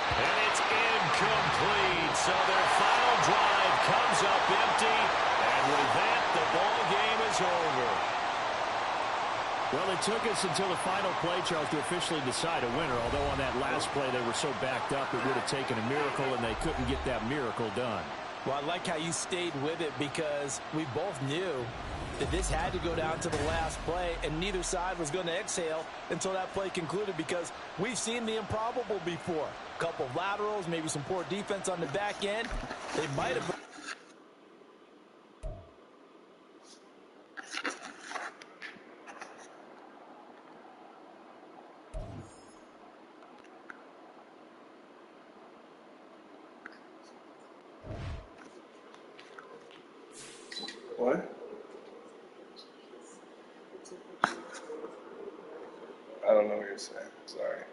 And it's incomplete. So their final drive comes up empty. And with that, the ball game is over. Well, it took us until the final play, Charles, to officially decide a winner. Although on that last play they were so backed up, it would have taken a miracle, and they couldn't get that miracle done. Well, I like how you stayed with it because we both knew that this had to go down to the last play, and neither side was going to exhale until that play concluded because we've seen the improbable before. A couple of laterals, maybe some poor defense on the back end. They might have... What? I don't know what you're saying. Sorry.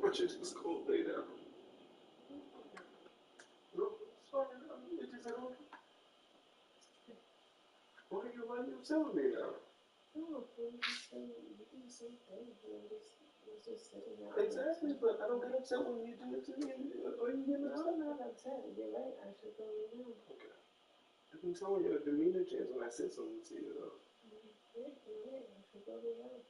But you just cool lay down. No, sorry, it just I don't. Why are you telling me now? No, you didn't say thing. You was just sitting there. Exactly, but I don't get upset when you do it to me. Why you get upset? No, I'm not upset. You're right. I should go around. Okay. I've been telling you, your demeanor changed when I said something to you, though. Yeah, you're right. I should go around.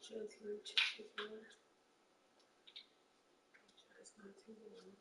chance to check this more. It's not too long.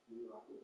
You rock it.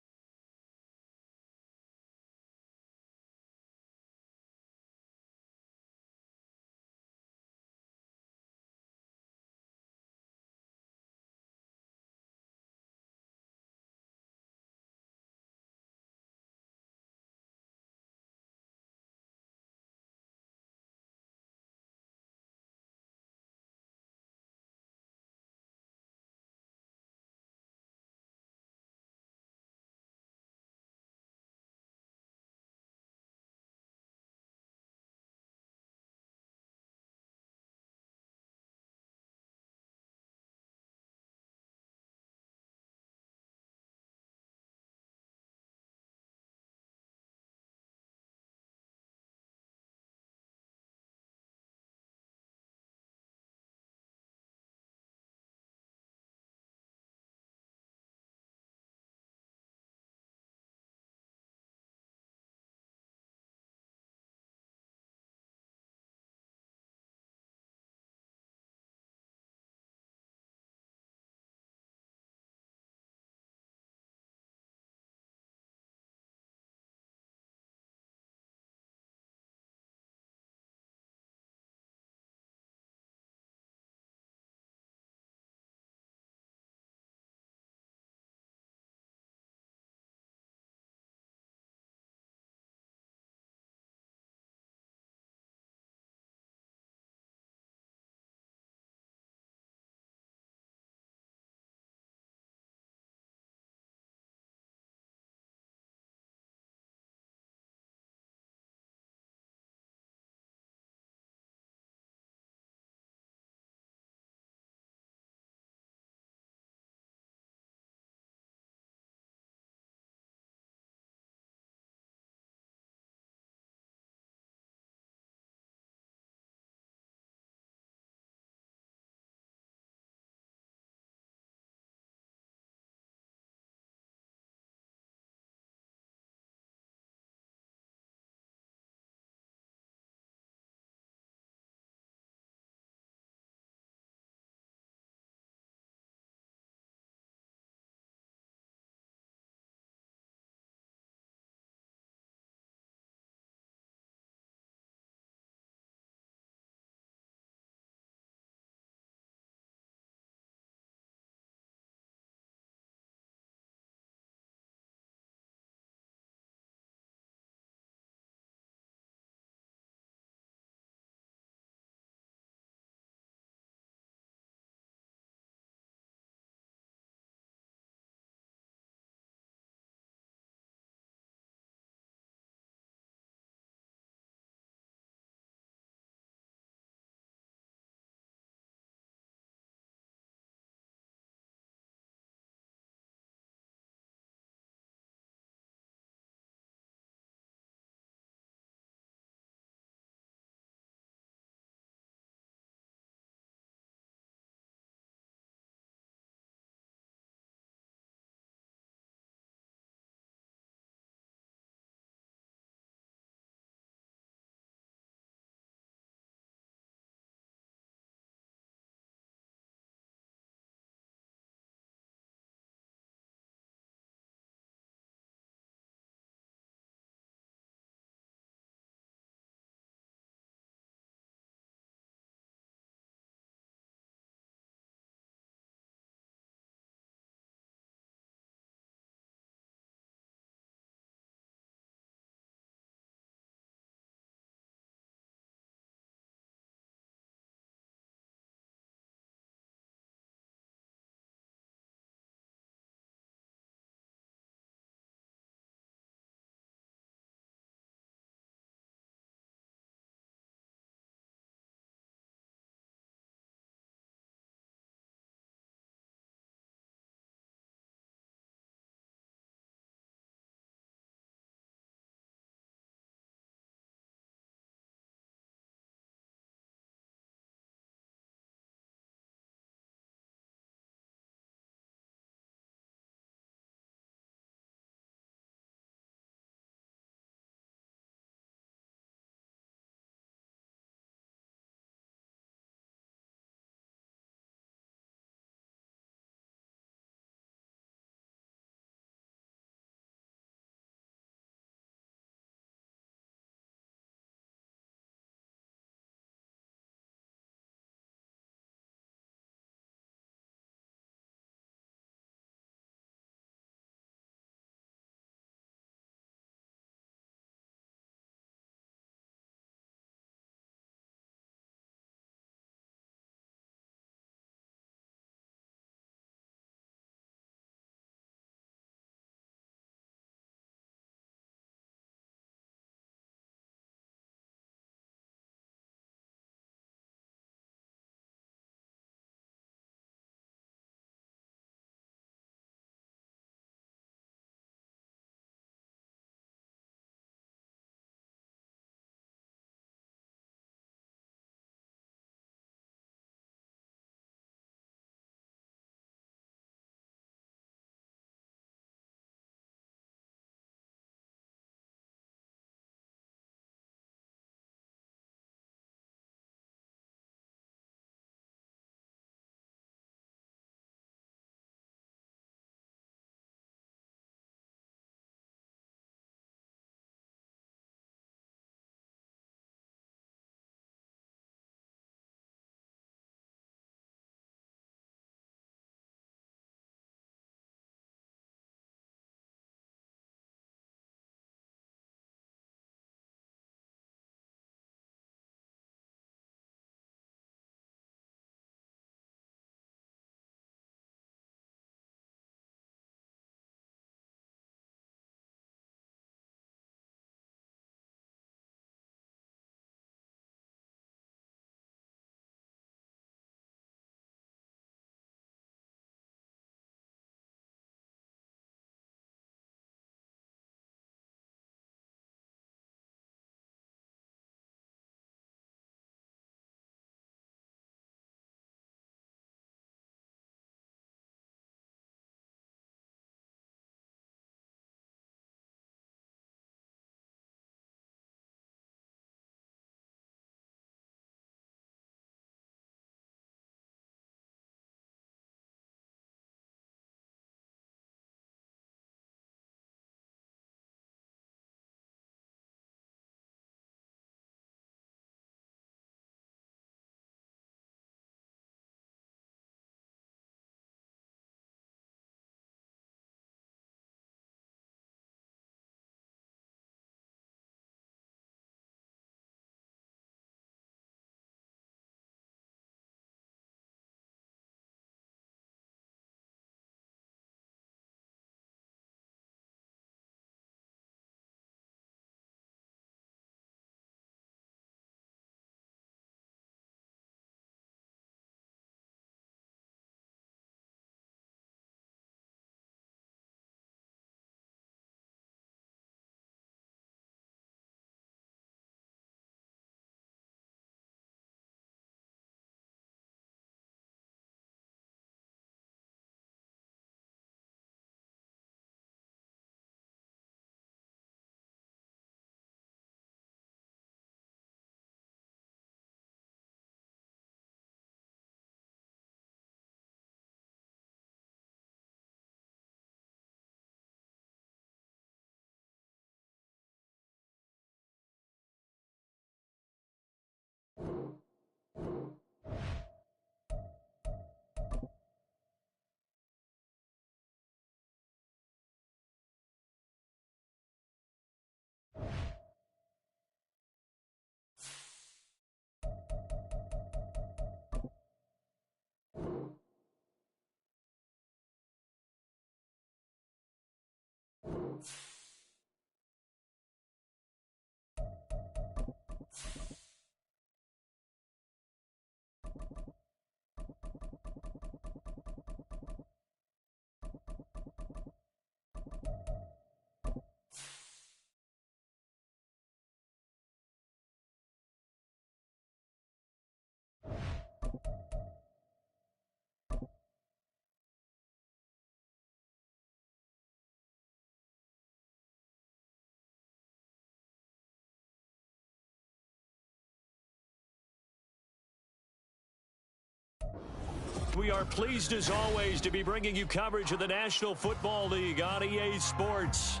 We are pleased as always to be bringing you coverage of the National Football League on EA Sports.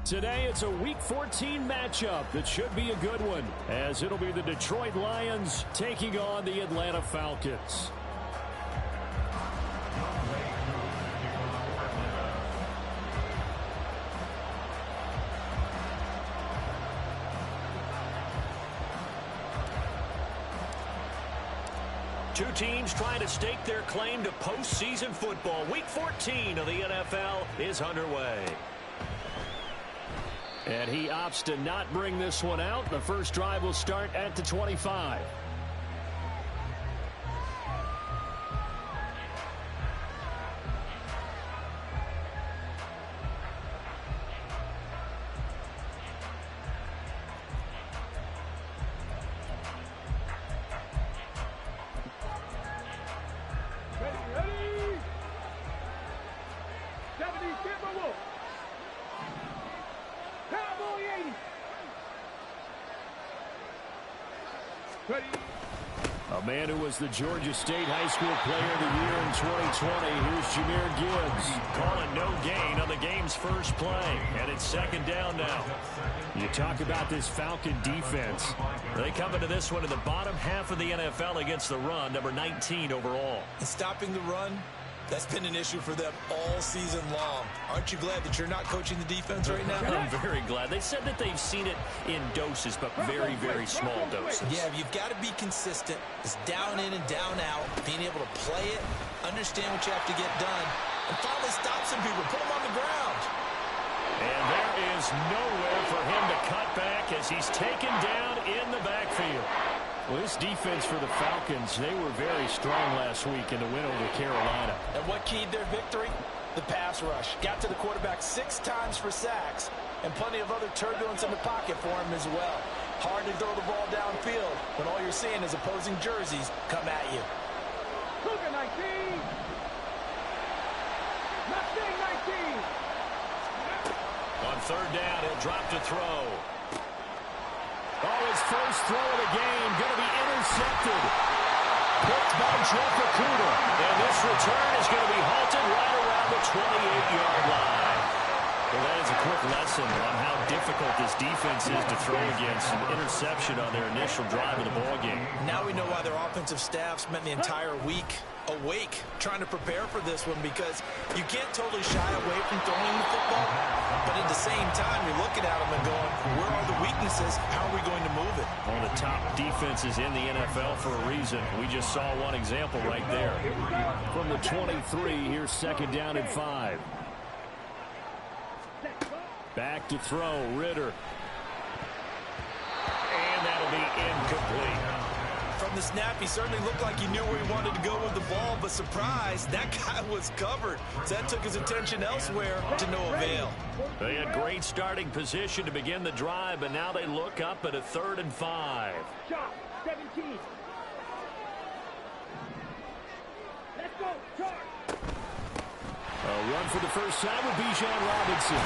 Today it's a Week 14 matchup that should be a good one, as it'll be the Detroit Lions taking on the Atlanta Falcons. Two teams trying to stake their claim to postseason football. Week 14 of the NFL is underway. And he opts to not bring this one out. The first drive will start at the 25. A man who was the Georgia State High School Player of the Year in 2020. Here's Jahmyr Gibbs calling no gain on the game's first play. And it's second down now. You talk about this Falcon defense. They come into this one in the bottom half of the NFL against the run, number 19 overall. And stopping the run, that's been an issue for them all season long. Aren't you glad that you're not coaching the defense right now? I'm very glad. They said that they've seen it in doses, but very, very small doses. Yeah, you've got to be consistent. It's down in and down out, being able to play it, understand what you have to get done, and finally stop some people, put them on the ground. And there is nowhere for him to cut back as he's taken down in the backfield. Well, this defense for the Falcons, they were very strong last week in the win over Carolina. And what keyed their victory? The pass rush. Got to the quarterback 6 times for sacks, and plenty of other turbulence in the pocket for him as well. Hard to throw the ball downfield when all you're seeing is opposing jerseys come at you. Cougar 19. Mustang 19. On third down, he'll drop to throw. Oh, his first throw of the game going to be intercepted. Picked by Jeff Okudah. And this return is going to be halted right around the 28-yard line. Well, that is a quick lesson on how difficult this defense is to throw against. An interception on their initial drive of the ballgame. Now we know why their offensive staff spent the entire week awake trying to prepare for this one, because you can't totally shy away from throwing the football, but at the same time you're looking at them and going, where are the weaknesses? How are we going to move it? One of the top defenses in the NFL for a reason. We just saw one example right there. From the 23, here's second down and 5. Back to throw, Ritter. And that'll be incomplete. From the snap, he certainly looked like he knew where he wanted to go with the ball, but surprise, that guy was covered. So that took his attention elsewhere to no avail. They had great starting position to begin the drive, but now they look up at a 3rd and 5. Shot 17. Let's go, charge. A run for the first time with Bijan Robinson.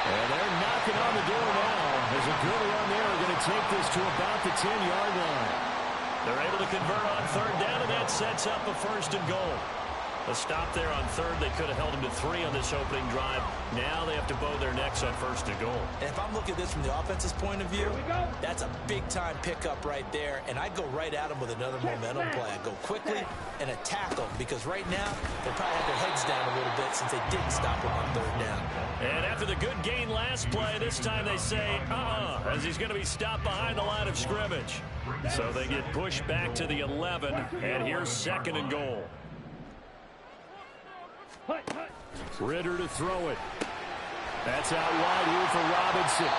And they're knocking on the door now. There's a good run there. We're going to take this to about the 10-yard line. They're able to convert on third down, and that sets up a 1st and goal. A stop there on third. They could have held him to 3 on this opening drive. Now they have to bow their necks on 1st and goal. And if I'm looking at this from the offense's point of view, that's a big-time pickup right there. And I'd go right at him with another momentum play. I'd go quickly and attack them, because right now they probably have their heads down a little bit since they didn't stop him on third down. And after the good gain last play, this time they say, as he's going to be stopped behind the line of scrimmage. So they get pushed back to the 11, and here's 2nd and goal. Ritter to throw it. That's out wide here for Robinson.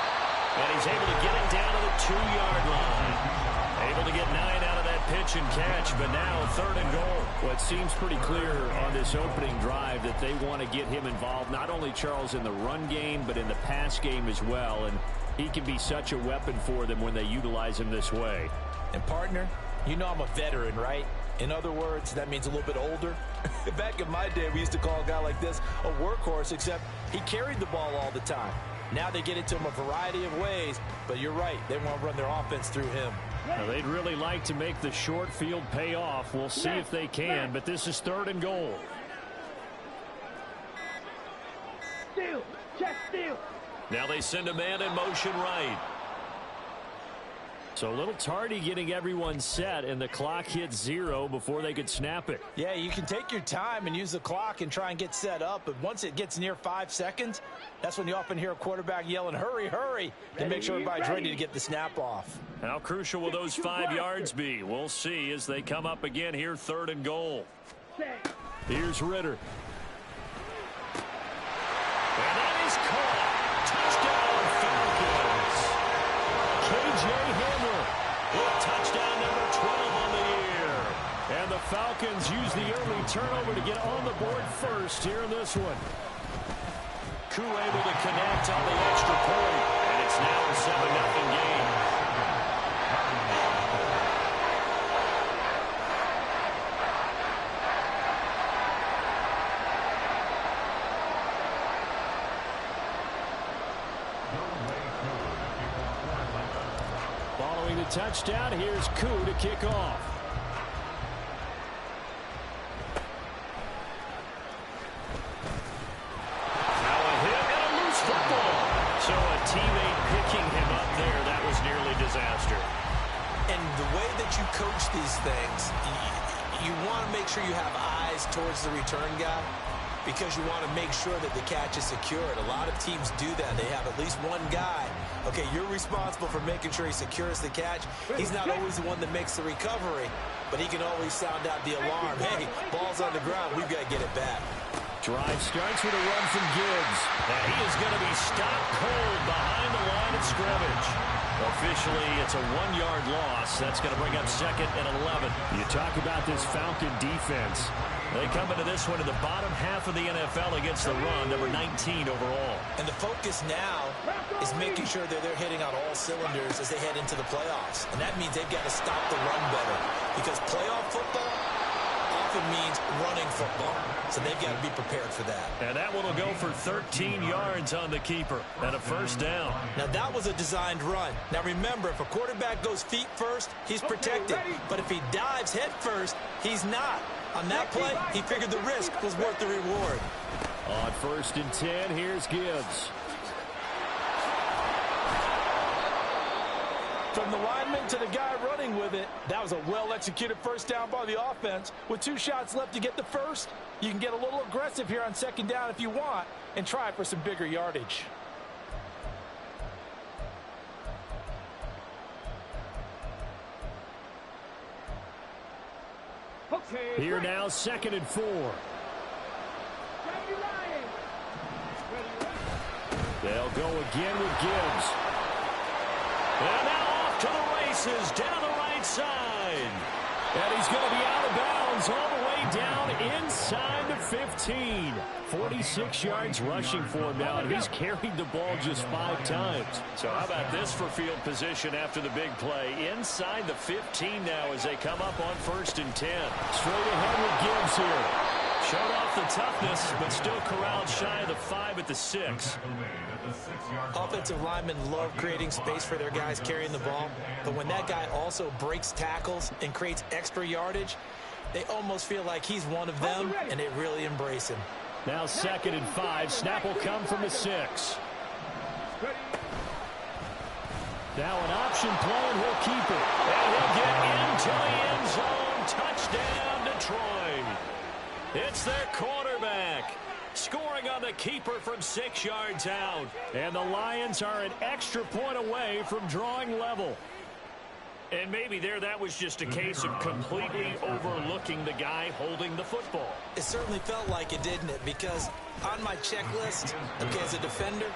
And he's able to get it down to the 2-yard line. Able to get 9 out of that pitch and catch, but now 3rd and goal. Well, it seems pretty clear on this opening drive that they want to get him involved, not only, Charles, in the run game, but in the pass game as well. And he can be such a weapon for them when they utilize him this way. And, partner, you know I'm a veteran, right? In other words, that means a little bit older. Back in my day, we used to call a guy like this a workhorse, except he carried the ball all the time. Now they get it to him a variety of ways, but you're right. They want to run their offense through him. Now, they'd really like to make the short field pay off. We'll see if they can, but this is 3rd and goal. Steal. Check steal. Now they send a man in motion right. So a little tardy getting everyone set, and the clock hits 0 before they could snap it. Yeah, you can take your time and use the clock and try and get set up, but once it gets near 5 seconds, that's when you often hear a quarterback yelling, hurry, hurry, to make sure everybody's ready to get the snap off. How crucial will those 5 yards be? We'll see as they come up again here, 3rd and goal. Here's Ritter. And that is caught. Touchdown, Falcons. K.J. Hamler with touchdown number 12 on the year. And the Falcons use the early turnover to get on the board first here in this one. HOU able to connect on the extra point, and it's now a 7-0 game. Following the touchdown, here's HOU to kick off. Now a hit and a loose football. So a teammate picking him up there, that was nearly disaster. And the way that you coach these things, you want to make sure you have eyes towards the return guy, because you want to make sure that the catch is secured. A lot of teams do that. They have at least one guy. Okay, you're responsible for making sure he secures the catch. He's not always the one that makes the recovery, but he can always sound out the alarm. Hey, ball's on the ground. We've got to get it back. Drive starts with a run from Gibbs. And he is going to be stopped cold behind the line of scrimmage. Officially, it's a 1-yard loss. That's going to bring up 2nd and 11. You talk about this Falcon defense. They come into this one in the bottom half of the NFL against the run, number 19 overall. And the focus now is making sure that they're hitting on all cylinders as they head into the playoffs. And that means they've got to stop the run better, because playoff football often means running football. So they've got to be prepared for that. And that one will go for 13 yards on the keeper and a 1st down. Now, that was a designed run. Now, remember, if a quarterback goes feet first, he's protected. But if he dives head first, he's not. On that play, he figured the risk was worth the reward. On 1st and 10, here's Gibbs. From the lineman to the guy running with it, that was a well-executed 1st down by the offense. With 2 shots left to get the first, you can get a little aggressive here on 2nd down if you want and try for some bigger yardage. Here now, 2nd and 4. They'll go again with Gibbs. And now off to the races down the right side. And he's going to be out of bounds all the way down inside the 15. 46 yards rushing for him now, and he's carried the ball just 5 times. So how about this for field position after the big play? Inside the 15 now as they come up on 1st and 10. Straight ahead with Gibbs here. Showed off the toughness, but still corralled shy of the 5 at the 6. Offensive linemen love creating space for their guys carrying the ball, but when that guy also breaks tackles and creates extra yardage, they almost feel like he's one of them, and they really embrace him. Now 2nd and 5. Snap will come from the 6. Now an option play, and he'll keep it. And he'll get into the end zone. Touchdown, Detroit. It's their quarterback scoring on the keeper from 6 yards out. And the Lions are an extra point away from drawing level. And maybe that was just a case of completely overlooking the guy holding the football. It certainly felt like it, didn't it? Because on my checklist, okay, as a defender,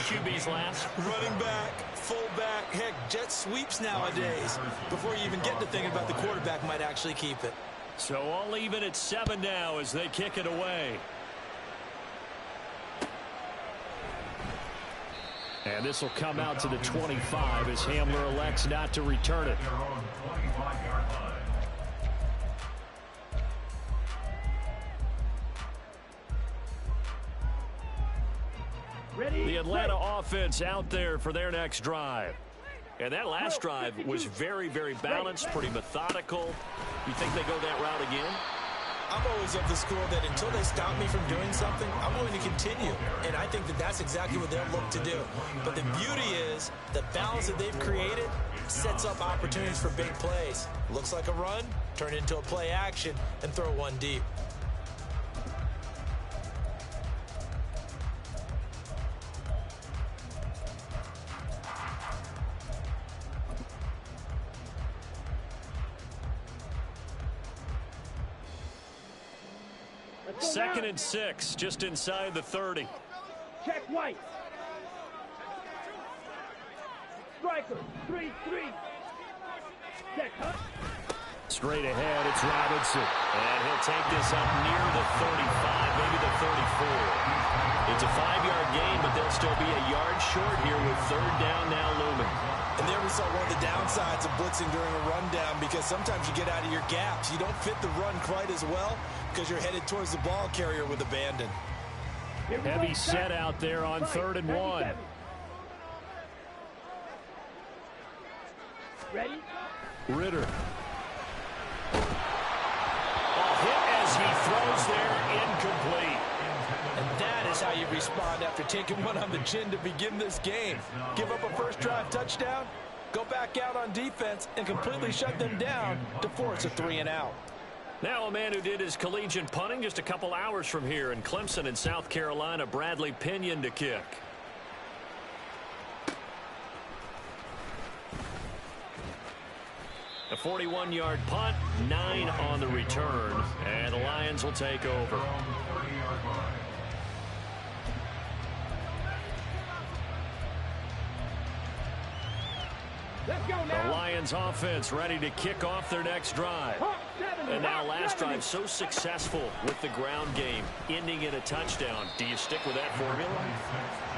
QB's last. running back, fullback, heck, jet sweeps nowadays. Before you even get to thinking about the quarterback might actually keep it. So all even at 7 now as they kick it away. And this will come out to the 25 as Hamler elects not to return it. The Atlanta offense out there for their next drive. And that last drive was very, very balanced, pretty methodical. You think they go that route again? I'm always of the school that until they stop me from doing something, I'm going to continue. And I think that that's exactly what they'll look to do. But the beauty is the balance that they've created sets up opportunities for big plays. Looks like a run, turn it into a play action, and throw one deep. Second and 6, just inside the 30. Check White. Striker, 3-3. Check Hunt. Straight ahead, it's Robinson. And he'll take this up near the 35, maybe the 34. It's a 5-yard gain, but they'll still be a yard short here with third down now looming. And there we saw one of the downsides of blitzing during a rundown, because sometimes you get out of your gaps. You don't fit the run quite as well because you're headed towards the ball carrier with abandon. Heavy set out there on 3rd and 1. Ready? Ritter. Hit as he throws there, incomplete. And that is how you respond after taking one on the chin to begin this game. Give up a first drive touchdown, go back out on defense, and completely shut them down to force a 3-and-out. Now a man who did his collegiate punting just a couple hours from here in Clemson in South Carolina, Bradley Pinion to kick. A 41-yard punt, 9 on the return, and the Lions will take over. Let's go now. The Lions offense ready to kick off their next drive. And now last drive so successful with the ground game, ending in a touchdown. Do you stick with that formula?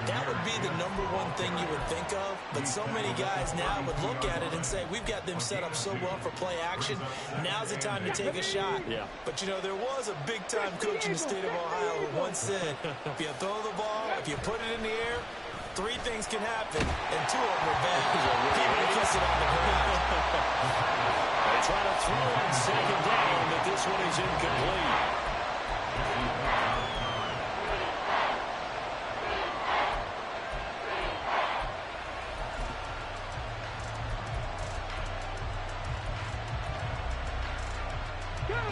That would be the #1 thing you would think of, but so many guys now would look at it and say, we've got them set up so well for play action. Now's the time to take a shot. Yeah. But, you know, there was a big-time coach in the state of Ohio who once said, if you throw the ball, if you put it in the air, 3 things can happen, and 2 of them are bad. People kiss it on the ground. They try to throw on 2nd down, but this one is incomplete.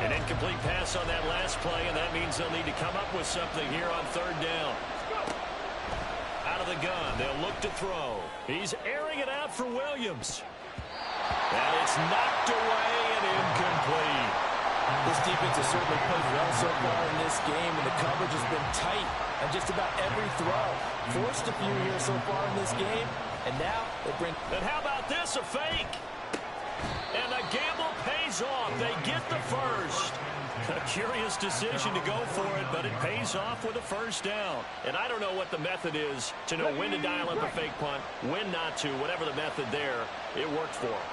An incomplete pass on that last play, and that means they'll need to come up with something here on 3rd down. Out of the gun, they'll look to throw. He's airing it out for Williams. And it's knocked away and incomplete. This defense has certainly played well so far in this game, and the coverage has been tight on just about every throw. Forced a few here so far in this game, and now they bring... And how about this, a fake? And the gamble pays off. They get the first. A curious decision to go for it, but it pays off with a first down. And I don't know what the method is to know when to dial up a fake punt, when not to, whatever the method there, it worked for them.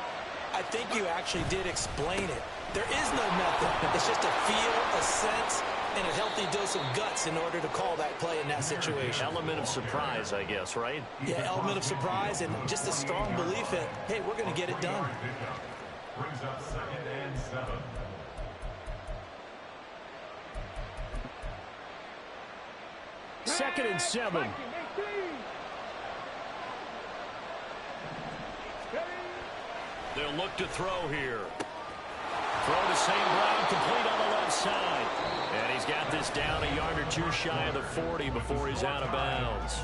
I think you actually did explain it. There is no method. It's just a feel, a sense, and a healthy dose of guts in order to call that play in that situation. Element of surprise, I guess, right? Yeah, element of surprise and just a strong belief that, hey, we're going to get it done. Brings up 2nd and 7. Second and 7. They'll look to throw here. Throw to St. Brown, complete on the left side. And he's got this down a yard or 2 shy of the 40 before he's out of bounds.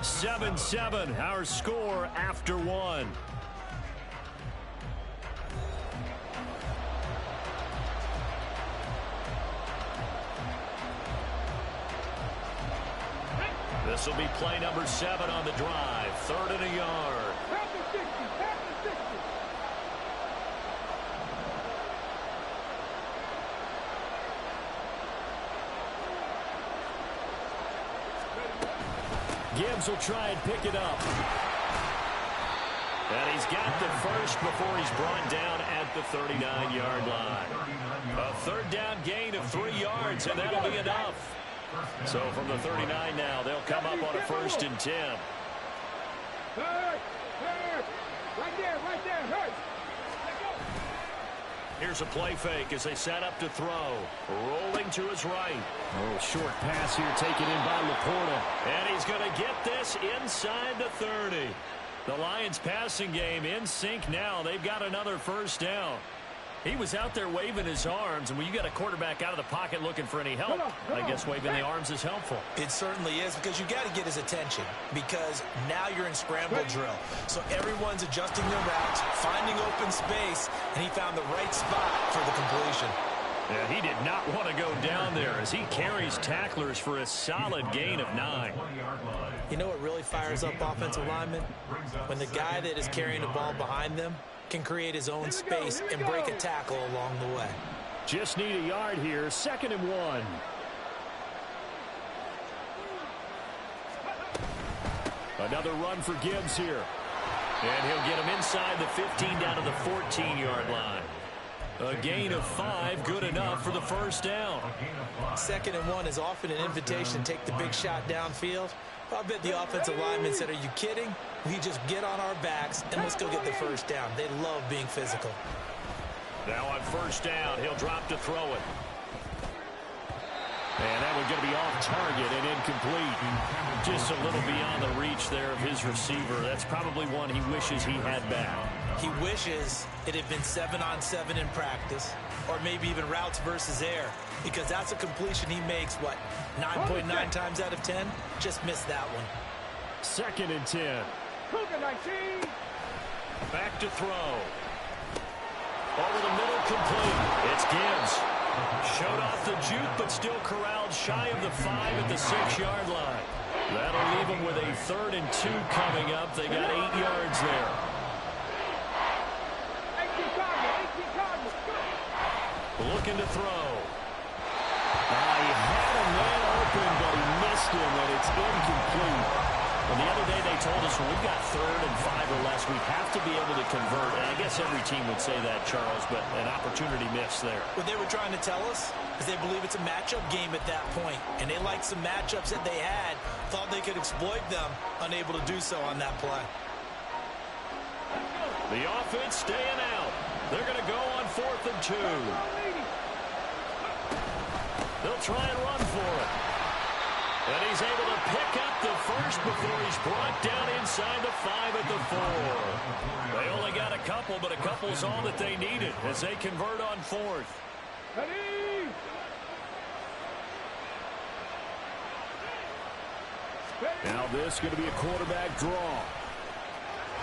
7-7, our score after 1. This will be play number 7 on the drive. 3rd and a yard. Gibbs will try and pick it up. And he's got the first before he's brought down at the 39-yard line. A 3rd down gain of 3 yards, and that'll be enough. So from the 39 now, they'll come up on a 1st and 10. Right there, hurt. Here's a play fake as they set up to throw. Rolling to his right. Oh, short pass here taken in by Laporta. And he's going to get this inside the 30. The Lions passing game in sync now. They've got another first down. He was out there waving his arms, and when you got a quarterback out of the pocket looking for any help, I guess waving the arms is helpful. It certainly is, because you got to get his attention, because now you're in scramble drill. So everyone's adjusting their routes, finding open space, and he found the right spot for the completion. Yeah, he did not want to go down there as he carries tacklers for a solid gain of 9. You know what really fires up offensive linemen? When the guy that is carrying the ball behind them can create his own space and break a tackle along the way. Just need a yard here, 2nd and 1. Another run for Gibbs here. And he'll get him inside the 15 down to the 14-yard line. A gain of 5, good enough for the first down. 2nd and 1 is often an invitation to take the big shot downfield. I bet the offensive lineman said, are you kidding? We just get on our backs and let's go get the first down. They love being physical. Now on first down, he'll drop to throw it. And that one's going to be off target and incomplete. Just a little beyond the reach there of his receiver. That's probably one he wishes he had back. He wishes it had been 7-on-7 in practice, or maybe even routes versus air, because that's a completion he makes, what, 9.9 times out of 10? Just missed that one. 2nd and 10. Back to throw. Over the middle, complete. It's Gibbs. Showed off the juke, but still corralled shy of the 5 at the 6-yard line. That'll leave them with a 3rd and 2 coming up. They got 8 yards there. Looking to throw. He had a man open, but he missed him, and it's incomplete. And the other day they told us when we've got 3rd and 5 or less, we have to be able to convert. And I guess every team would say that, Charles, but an opportunity missed there. What they were trying to tell us is they believe it's a matchup game at that point, and they liked some matchups that they had, thought they could exploit them, unable to do so on that play. The offense staying out. They're going to go on 4th and 2. They'll try and run for it. And he's able to pick up the first before he's brought down inside the 5 at the 4. They only got a couple, but a couple's all that they needed as they convert on 4th. Now this is going to be a quarterback draw.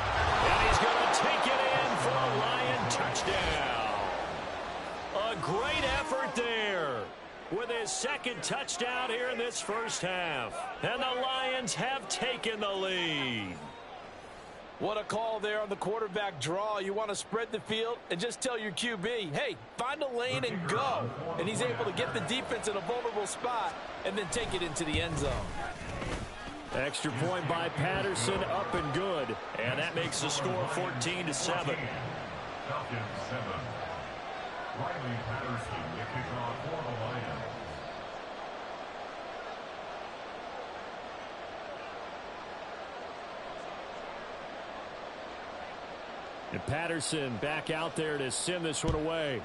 And he's going to take it in for a Lion touchdown. A great effort there with his 2nd touchdown here in this first half. And the Lions have taken the lead. What a call there on the quarterback draw. You want to spread the field and just tell your QB, hey, find a lane and go. And he's able to get the defense in a vulnerable spot and then take it into the end zone. Extra point by Patterson, up and good. And that makes the score 14-7. Falcons 7. Riley Patterson, the kickoff for the Lions. And Patterson back out there to send this one away.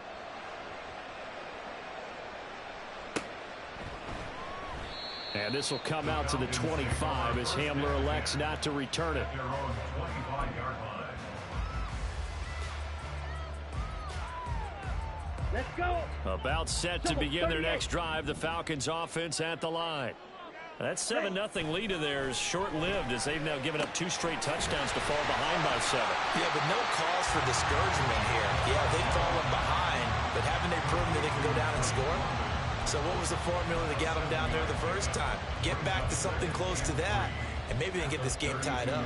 And this will come out to the 25 as Hamler elects not to return it. Let's go. About set to begin their next drive. The Falcons offense at the line. That 7-0 lead of theirs short-lived as they've now given up 2 straight touchdowns to fall behind by 7. Yeah, but no cause for discouragement here. Yeah, they've fallen behind, but haven't they proven that they can go down and score? So what was the formula that got them down there the first time? Get back to something close to that, and maybe they can get this game tied up.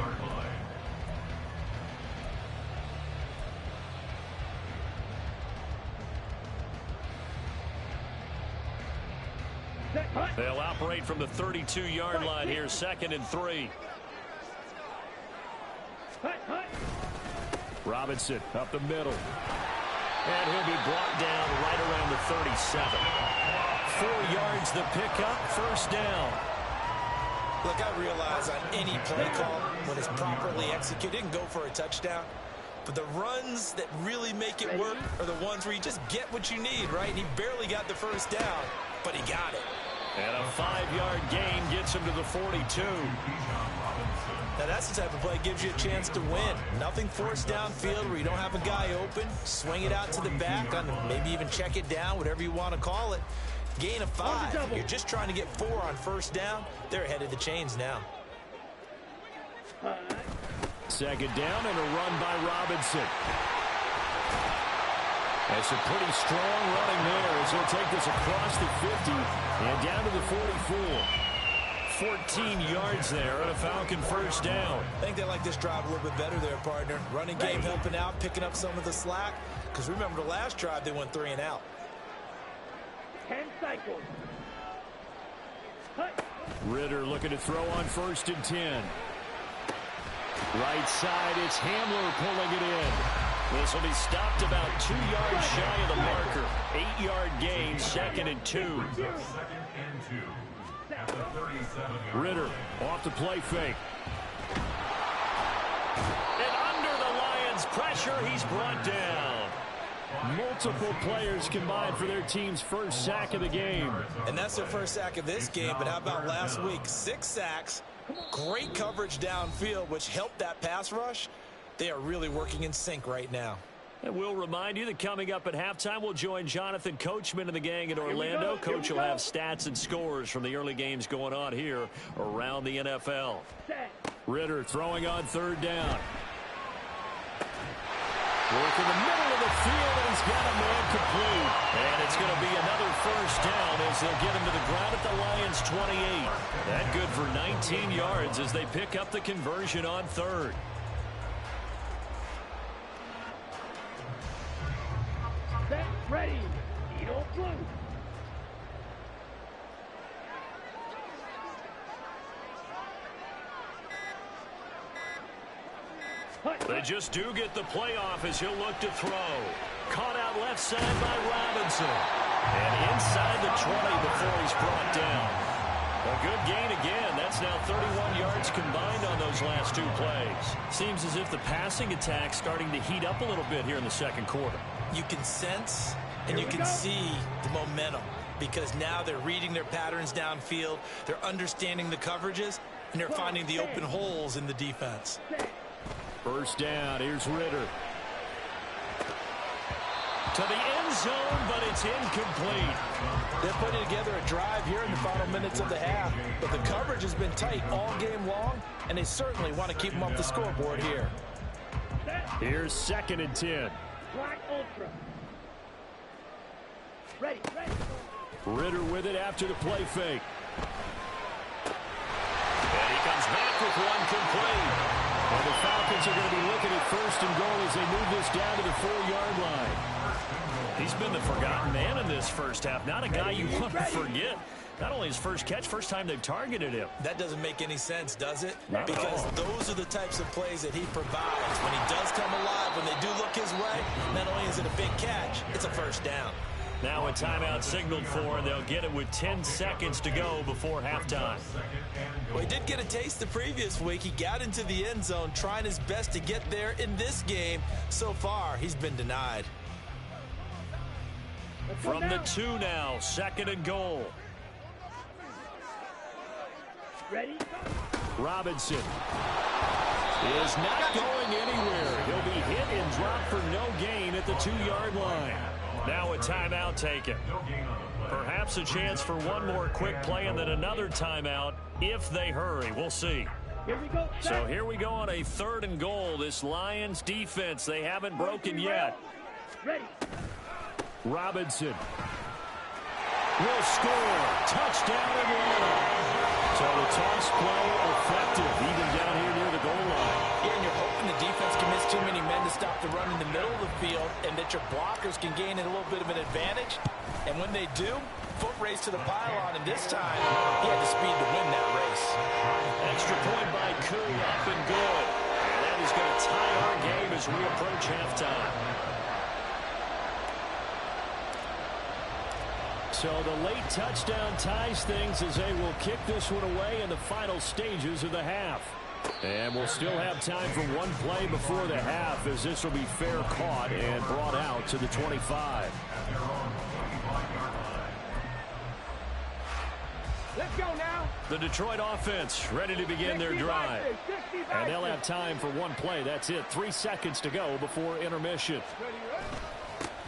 They'll operate from the 32-yard line here, 2nd and 3. Robinson up the middle. And he'll be brought down right around the 37. 4 yards the pickup, first down. Look, I realize on any play call, when it's properly executed, it can go for a touchdown. But the runs that really make it work are the ones where you just get what you need, right? He barely got the first down, but he got it. And a 5-yard gain gets him to the 42. Now that's the type of play that gives you a chance to win. Nothing forced downfield where you don't have a guy open. Swing it out to the back, maybe even check it down, whatever you want to call it. Gain of 5. You're just trying to get 4 on first down. They're ahead of the chains now. Second down and a run by Robinson. That's a pretty strong running there as he'll take this across the 50 and down to the 44. 14 yards there on a Falcon first down. I think they like this drive a little bit better there, partner. Running game helping out, picking up some of the slack. Because remember the last drive, they went 3 and out. 10 cycles. Ritter looking to throw on 1st and 10. Right side, it's Hamler pulling it in. This will be stopped about 2 yards shy of the marker. 8-yard gain, 2nd and 2. Ritter off the play fake. And under the Lions' pressure, he's brought down. Multiple players combined for their team's first sack of the game. And that's their first sack of this game, but how about last week? 6 sacks, great coverage downfield, which helped that pass rush. They are really working in sync right now. And we'll remind you that coming up at halftime, we'll join Jonathan Coachman and the gang in Orlando. Coach will have stats and scores from the early games going on here around the NFL. Ritter throwing on 3rd down. Work in the middle of the field, and he's got a man complete. And it's going to be another first down as they'll get him to the ground at the Lions' 28. That good for 19 yards as they pick up the conversion on 3rd. Set, ready. Eagle blue. They just do get the playoff as he'll look to throw. Caught out left side by Robinson. And inside the 20 before he's brought down. A good gain again. That's now 31 yards combined on those last 2 plays. Seems as if the passing attack's starting to heat up a little bit here in the second quarter. You can sense and you can see the momentum because now they're reading their patterns downfield. They're understanding the coverages, and they're finding the open holes in the defense. First down, here's Ritter. To the end zone, but it's incomplete. They're putting together a drive here in the final minutes of the half, but the coverage has been tight all game long, and they certainly want to keep them off the scoreboard here. Here's 2nd and 10. Black Ultra. Ready. Ritter with it after the play fake. And he comes back with one complete. And the Falcons are going to be looking at 1st and goal as they move this down to the 4-yard line. He's been the forgotten man in this first half. Not a guy you want to forget. Not only his first catch, first time they've targeted him. That doesn't make any sense, does it? Not because those are the types of plays that he provides. When he does come alive, when they do look his way, not only is it a big catch, it's a first down. Now a timeout signaled for, and they'll get it with 10 seconds to go before halftime. Well, he did get a taste the previous week. He got into the end zone, trying his best to get there in this game. So far, he's been denied. From the 2 now, 2nd and goal. Ready. Robinson is not going anywhere. He'll be hit and dropped for no gain at the 2-yard line. Now a timeout taken. Perhaps a chance for one more quick play and then another timeout if they hurry. We'll see. Here we go. So here we go on a 3rd and goal. This Lions defense, they haven't broken yet. Ready. Robinson will score. Touchdown Atlanta. So the toss play effective even down here near the goal line. Yeah, and you're hoping the defense commits too many men to stop the run in the middle of the field and that your blockers can gain a little bit of an advantage. And when they do, foot race to the pylon, and this time he had the speed to win that race. Extra point by HOU, up and good. And that is going to tie our game as we approach halftime. So the late touchdown ties things as they will kick this one away in the final stages of the half. And we'll still have time for one play before the half, as this will be fair caught and brought out to the 25. Let's go now. The Detroit offense ready to begin their drive. And they'll have time for one play. That's it. 3 seconds to go before intermission.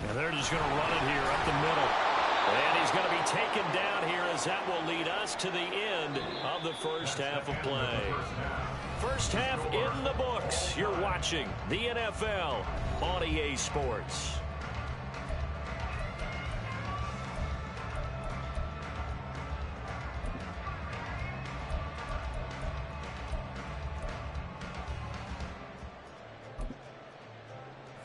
And they're just going to run it here up the middle. And he's going to be taken down here, as that will lead us to the end of the first half of play. First half in the books. You're watching the NFL on EA Sports.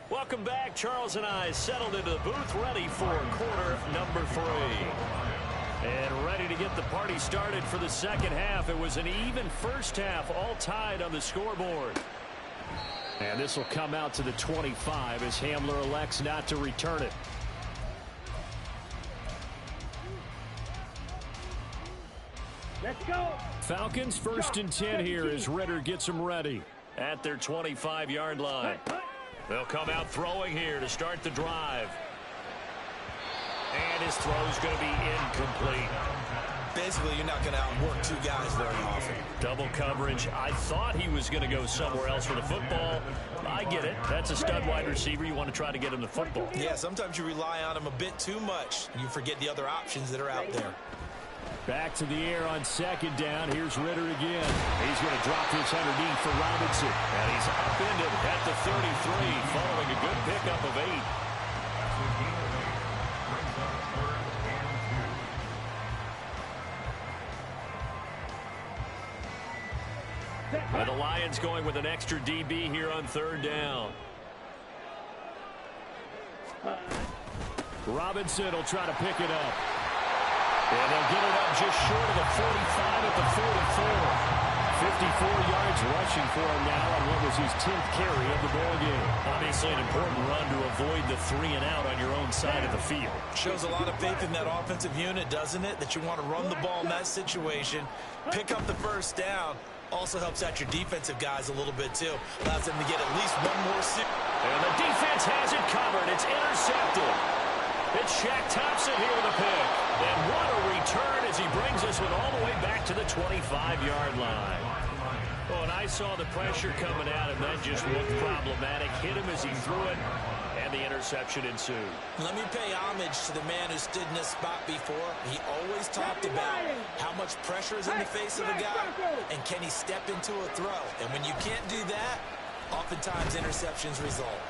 Welcome back. Charles and I settled into the booth, ready for quarter number 3. And ready to get the party started for the second half. It was an even first half, all tied on the scoreboard. And this will come out to the 25 as Hamler elects not to return it. Let's go. Falcons 1st and 10 here as Ritter gets them ready at their 25-yard line. They'll come out throwing here to start the drive. And his throw's going to be incomplete. Basically, you're not going to outwork 2 guys very often. Double coverage. I thought he was going to go somewhere else for the football. I get it. That's a stud wide receiver. You want to try to get him the football. Yeah, sometimes you rely on him a bit too much. You forget the other options that are out there. Back to the air on 2nd down. Here's Ritter again. He's going to drop this underneath for Robinson. And he's upended at the 33, following a good pickup of 8. And the Lions going with an extra DB here on 3rd down. Robinson will try to pick it up. And they'll get it up just short of the 45 at the 44. 54 yards rushing for him now on what was his 10th carry of the ballgame. Obviously an important run to avoid the 3 and out on your own side of the field. Shows a lot of faith in that offensive unit, doesn't it? That you want to run the ball in that situation, pick up the first down. Also helps out your defensive guys a little bit, too. Allows them to get at least one more. And the defense has it covered. It's intercepted. It's Shaq Thompson here with a pick. And what a return as he brings us with all the way back to the 25-yard line. Oh, and I saw the pressure coming at him. That just looked problematic. Hit him as he threw it, and the interception ensued. Let me pay homage to the man who stood in this spot before. He always talked about how much pressure is in the face of a guy, and can he step into a throw. And when you can't do that, oftentimes interceptions result.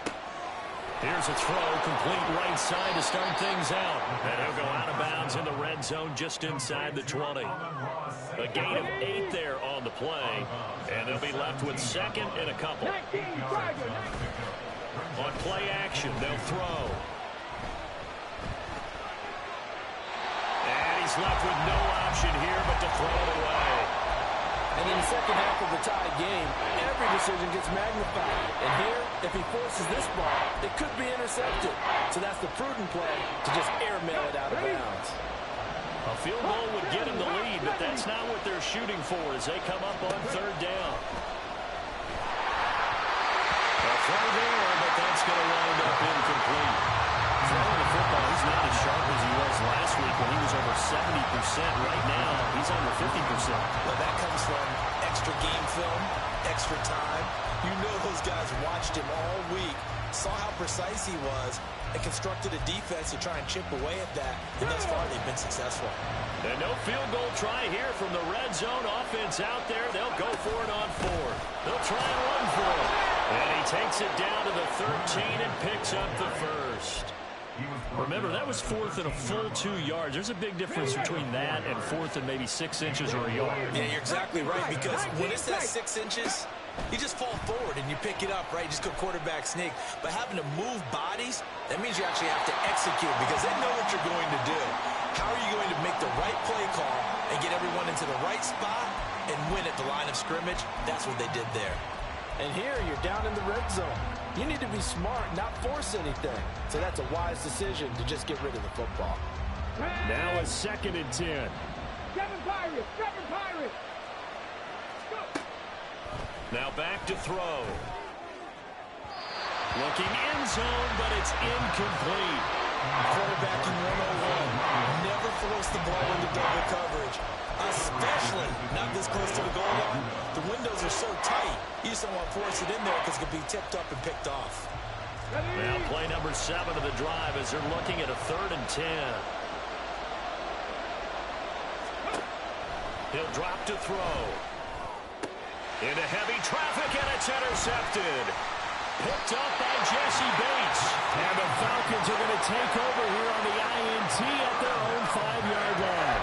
Here's a throw, complete right side to start things out. And he'll go out of bounds in the red zone just inside the 20. A gain of 8 there on the play. And they'll be left with 2nd and a couple. On play action, they'll throw. And he's left with no option here but to throw it away. And in the second half of the tied game, every decision gets magnified. And here, if he forces this ball, it could be intercepted. So that's the prudent play to just airmail it out of bounds. A field goal would get him the lead, but that's not what they're shooting for as they come up on 3rd down. A throw there, but that's going to wind up incomplete. Throwing the football, he's not as sharp as he was last week when he was over 70%. Right now, he's under 50%. Well, that comes from extra game film, extra time. You know those guys watched him all week, saw how precise he was, and constructed a defense to try and chip away at that. And thus far, they've been successful. And no field goal try here from the red zone offense out there. They'll go for it on 4th. They'll try and run for it. And he takes it down to the 13 and picks up the first. Remember, that was 4th and a full 2 yards. There's a big difference between that and 4th and maybe 6 inches or a yard. Yeah, you're exactly right, because when it's that 6 inches, you just fall forward and you pick it up, right? You just go quarterback sneak. But having to move bodies, that means you actually have to execute because they know what you're going to do. How are you going to make the right play call and get everyone into the right spot and win at the line of scrimmage? That's what they did there. And here, you're down in the red zone. You need to be smart, not force anything. So that's a wise decision to just get rid of the football. Now a 2nd and 10. 7 Pirates! 7 Pirates! Go! Now back to throw. Looking end zone, but it's incomplete. Quarterbacking 101. Never force the ball into double coverage, especially not this close to the goal line. The windows are so tight, you just don't want to force it in there because it could be tipped up and picked off. Now play number 7 of the drive as they're looking at a 3rd and 10. He'll drop to throw. Into heavy traffic, and it's intercepted. Picked up by Jesse Bates. And the Falcons are going to take over here on the INT at their own 5-yard line.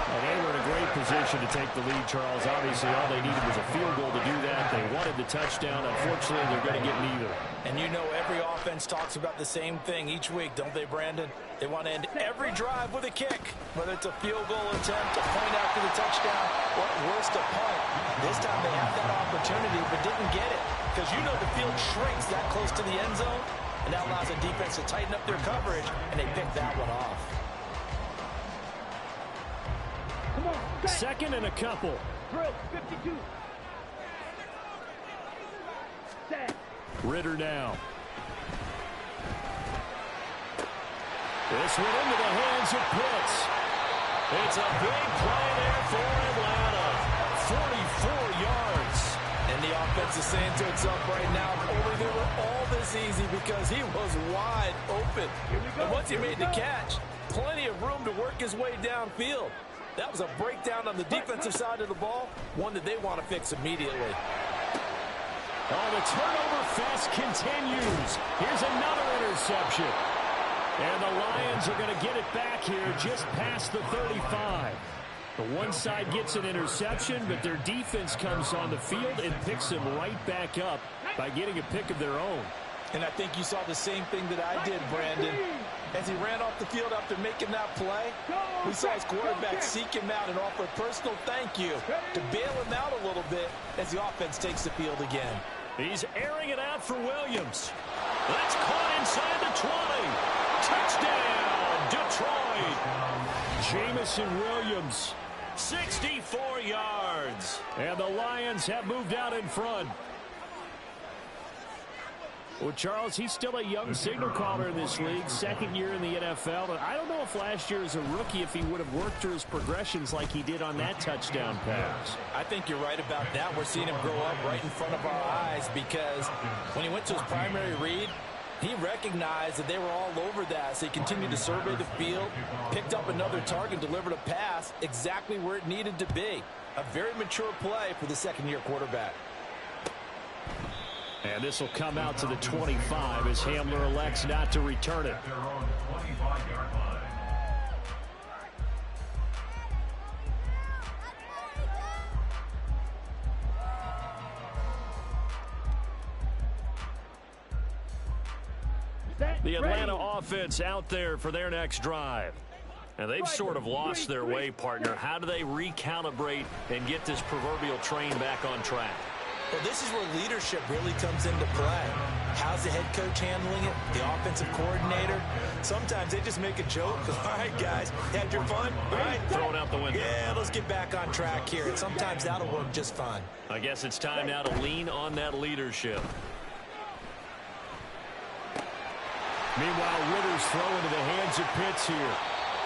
Well, they were in a great position to take the lead, Charles. Obviously, all they needed was a field goal to do that. They wanted the touchdown. Unfortunately, they're going to get neither. And you know every offense talks about the same thing each week, don't they, Brandon? They want to end every drive with a kick, whether it's a field goal attempt, a point after the touchdown, or at worst, a punt. This time they had that opportunity but didn't get it because you know the field shrinks that close to the end zone, and that allows the defense to tighten up their coverage, and they picked that one off. Come on, 2nd and a couple. drill, 52. Set. Ritter now. This one into the hands of Pitts. It's a big play there for Atlanta. 44 yards. And the offense is saying to itself right now, only they were all this easy because he was wide open. And once he made the catch, plenty of room to work his way downfield. That was a breakdown on the defensive side of the ball, one that they want to fix immediately. Oh, the turnover fest continues. Here's another interception. And the Lions are going to get it back here just past the 35. The one side gets an interception, but their defense comes on the field and picks him right back up by getting a pick of their own. And I think you saw the same thing that I did, Brandon. As he ran off the field after making that play, we saw his quarterback seek him out and offer a personal thank you to bail him out a little bit as the offense takes the field again. He's airing it out for Williams. That's caught inside the 20. Touchdown, Detroit. Jamison Williams, 64 yards. And the Lions have moved out in front. Well, Charles, he's still a young signal caller in this league, 2nd year in the NFL. And I don't know if last year as a rookie, if he would have worked through his progressions like he did on that touchdown pass. I think you're right about that. We're seeing him grow up right in front of our eyes because when he went to his primary read, he recognized that they were all over that, so he continued to survey the field, picked up another target, delivered a pass exactly where it needed to be. A very mature play for the 2nd-year quarterback. And this will come out to the 25 as Hamler elects not to return it. Their own 25-yard line. The Atlanta offense out there for their next drive. And they've sort of lost their way, partner. How do they recalibrate and get this proverbial train back on track? Well, this is where leadership really comes into play. How's the head coach handling it? The offensive coordinator? Sometimes they just make a joke. All right, guys, had your fun? All right, throw it out the window. Yeah, let's get back on track here. And sometimes that'll work just fine. I guess it's time now to lean on that leadership. Meanwhile, Ritter's throw into the hands of Pitts here.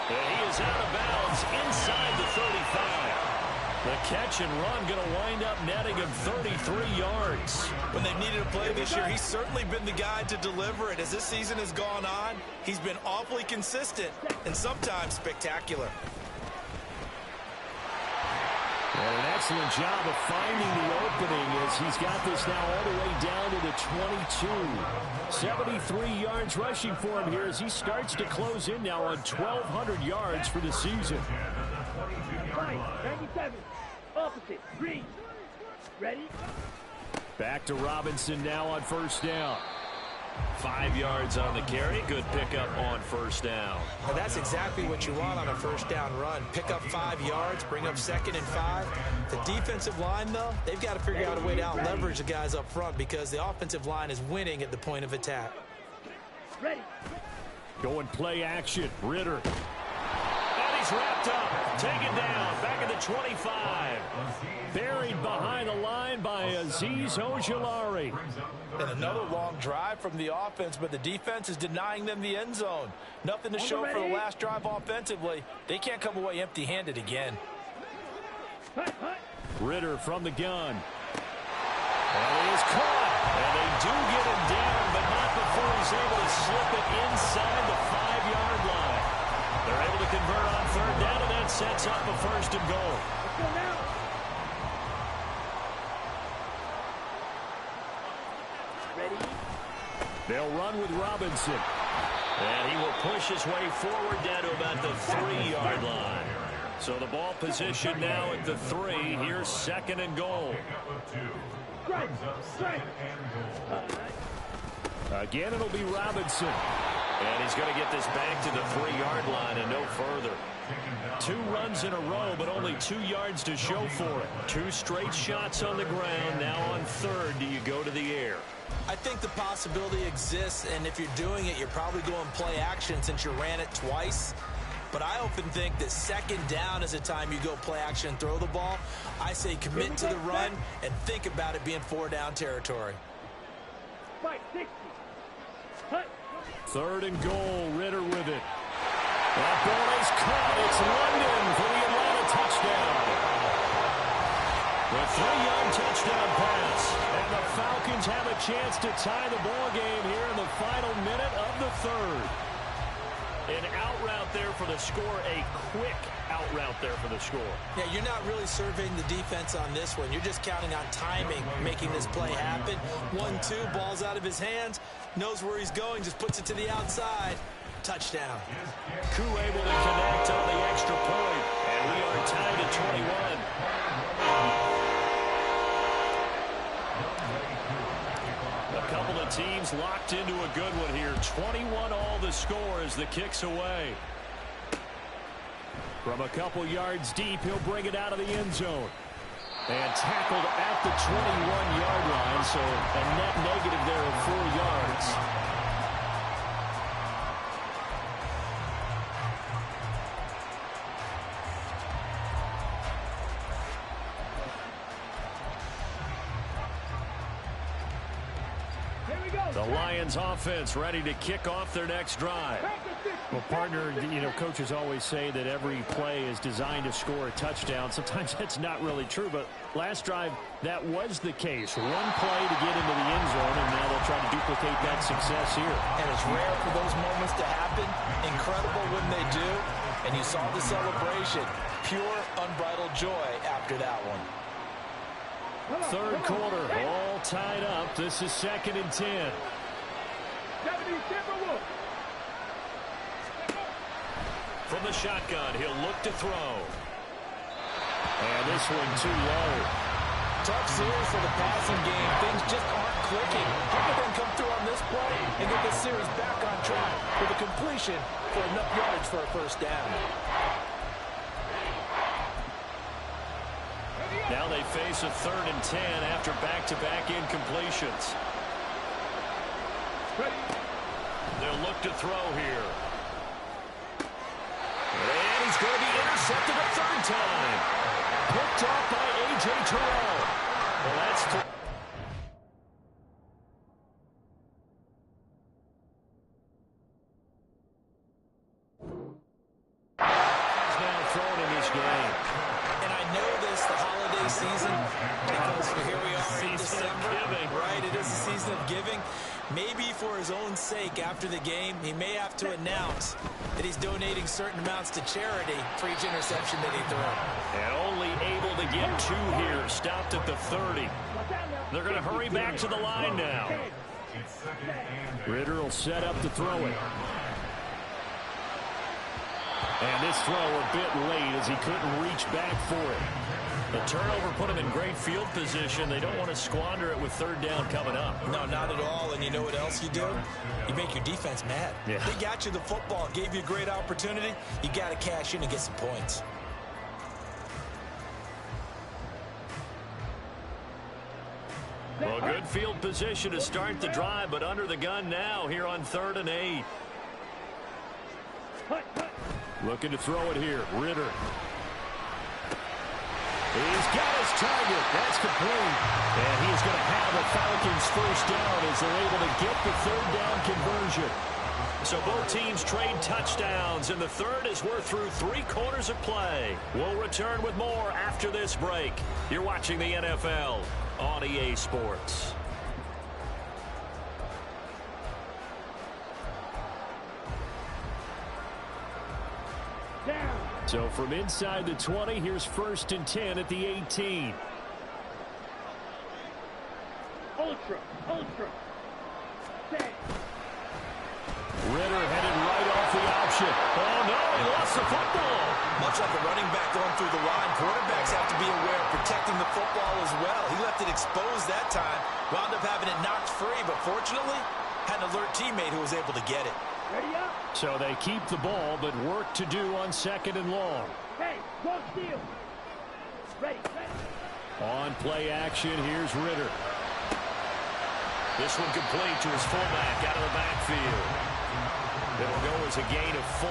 And he is out of bounds inside the 35. The catch and run going to wind up netting him 33 yards. When they've needed a play this year, he's certainly been the guy to deliver it. As this season has gone on, he's been awfully consistent and sometimes spectacular. And an excellent job of finding the opening as he's got this now all the way down to the 22. 73 yards rushing for him here as he starts to close in now on 1,200 yards for the season. 97. Opposite. Green. Ready? Back to Robinson now on 1st down. 5 yards on the carry. Good pickup on 1st down. Well, that's exactly what you want on a 1st down run. Pick up 5 yards, bring up 2nd and 5. The defensive line, though, they've got to figure out a way to out-leverage the guys up front because the offensive line is winning at the point of attack. Ready. Going play action. Ritter. And he's is wrapped up. Taken down. Back at the 25. Buried behind the line by Azeez Ojulari. And another long drive from the offense, but the defense is denying them the end zone. Nothing to show for the last drive offensively. They can't come away empty-handed again. Ritter from the gun. And he is caught. And they do get him down, but not before he's able to slip it inside the 5-yard line. They're able to convert on third down, and that sets up a first and goal. Let's go now. Ready? They'll run with Robinson. And he will push his way forward down to about the 3-yard line. So the ball position now at the 3. Here's second and goal. Strike. Strike. Again, it'll be Robinson. And he's going to get this back to the 3-yard line and no further. 2 runs in a row, but only 2 yards to show for it. 2 straight shots on the ground. Now on third, do you go to the air? I think the possibility exists, and if you're doing it, you're probably going play action since you ran it twice. But I often think that second down is the time you go play action and throw the ball. I say commit to the run and think about it being 4-down territory. 560. Hut. Third and goal, Ritter with it. That ball is caught. It's London for the Atlanta touchdown. The 3-yard touchdown pass. And the Falcons have a chance to tie the ball game here in the final minute of the third. An out route there for the score, a quick out route there for the score. Yeah, you're not really surveying the defense on this one. You're just counting on timing, making this play happen. 1-2, ball's out of his hands, knows where he's going, just puts it to the outside. Touchdown. HOU able to connect on the extra point, and we are tied at 21. A couple of teams locked into a good one here. 21 all the score as the kick's away. From a couple yards deep, he'll bring it out of the end zone. And tackled at the 21-yard line, so a net negative there of 4 yards. The Lions offense ready to kick off their next drive. Well, partner, you know, coaches always say that every play is designed to score a touchdown. Sometimes that's not really true, but last drive, that was the case. One play to get into the end zone, and now they'll try to duplicate that success here. And it's rare for those moments to happen. Incredible when they do. And you saw the celebration. Pure, unbridled joy after that one. Third quarter, all tied up. This is 2nd and 10. From the shotgun, he'll look to throw. And this one too low. Tough series for the passing game. Things just aren't clicking. How can they come through on this play and get this series back on track with a completion for enough yards for a first down? Now they face a 3rd and 10 after back-to-back incompletions. They'll look to throw here. And he's going to be intercepted a 3rd time. Picked off by A.J. Terrell. Well, that's now thrown in this game. And I know this, the holiday season, because here we are in December. Right, it is the season of giving. Maybe for his own sake after the game, he may have to announce that he's donating certain amounts to charity for each interception that he throws. And only able to get 2 here. Stopped at the 30. They're going to hurry back to the line now. Ritter will set up to throw it. And this throw a bit late as he couldn't reach back for it. The turnover put him in great field position. They don't want to squander it with 3rd down coming up. No, not at all. And you know what else you do? You make your defense mad. Yeah. They got you the football, gave you a great opportunity. You got to cash in and get some points. Well, good field position to start the drive, but under the gun now here on 3rd and 8. Looking to throw it here. Ritter. He's got his target. That's complete. And he's going to have the Falcons first down as they're able to get the third down conversion. So both teams trade touchdowns, and the third as we're through 3 quarters of play. We'll return with more after this break. You're watching the NFL on EA Sports. Down. So from inside the 20, here's 1st and 10 at the 18. Ultra. Set. Ritter headed right off the option. Oh, no, he lost the football. Much like a running back going through the line, quarterbacks have to be aware of protecting the football as well. He left it exposed that time, wound up having it knocked free, but fortunately, had an alert teammate who was able to get it. Ready up. So they keep the ball, but work to do on 2nd and long. Hey, don't steal. Ready. On play action, here's Ritter. This one complete to his fullback out of the backfield. It'll go as a gain of 4.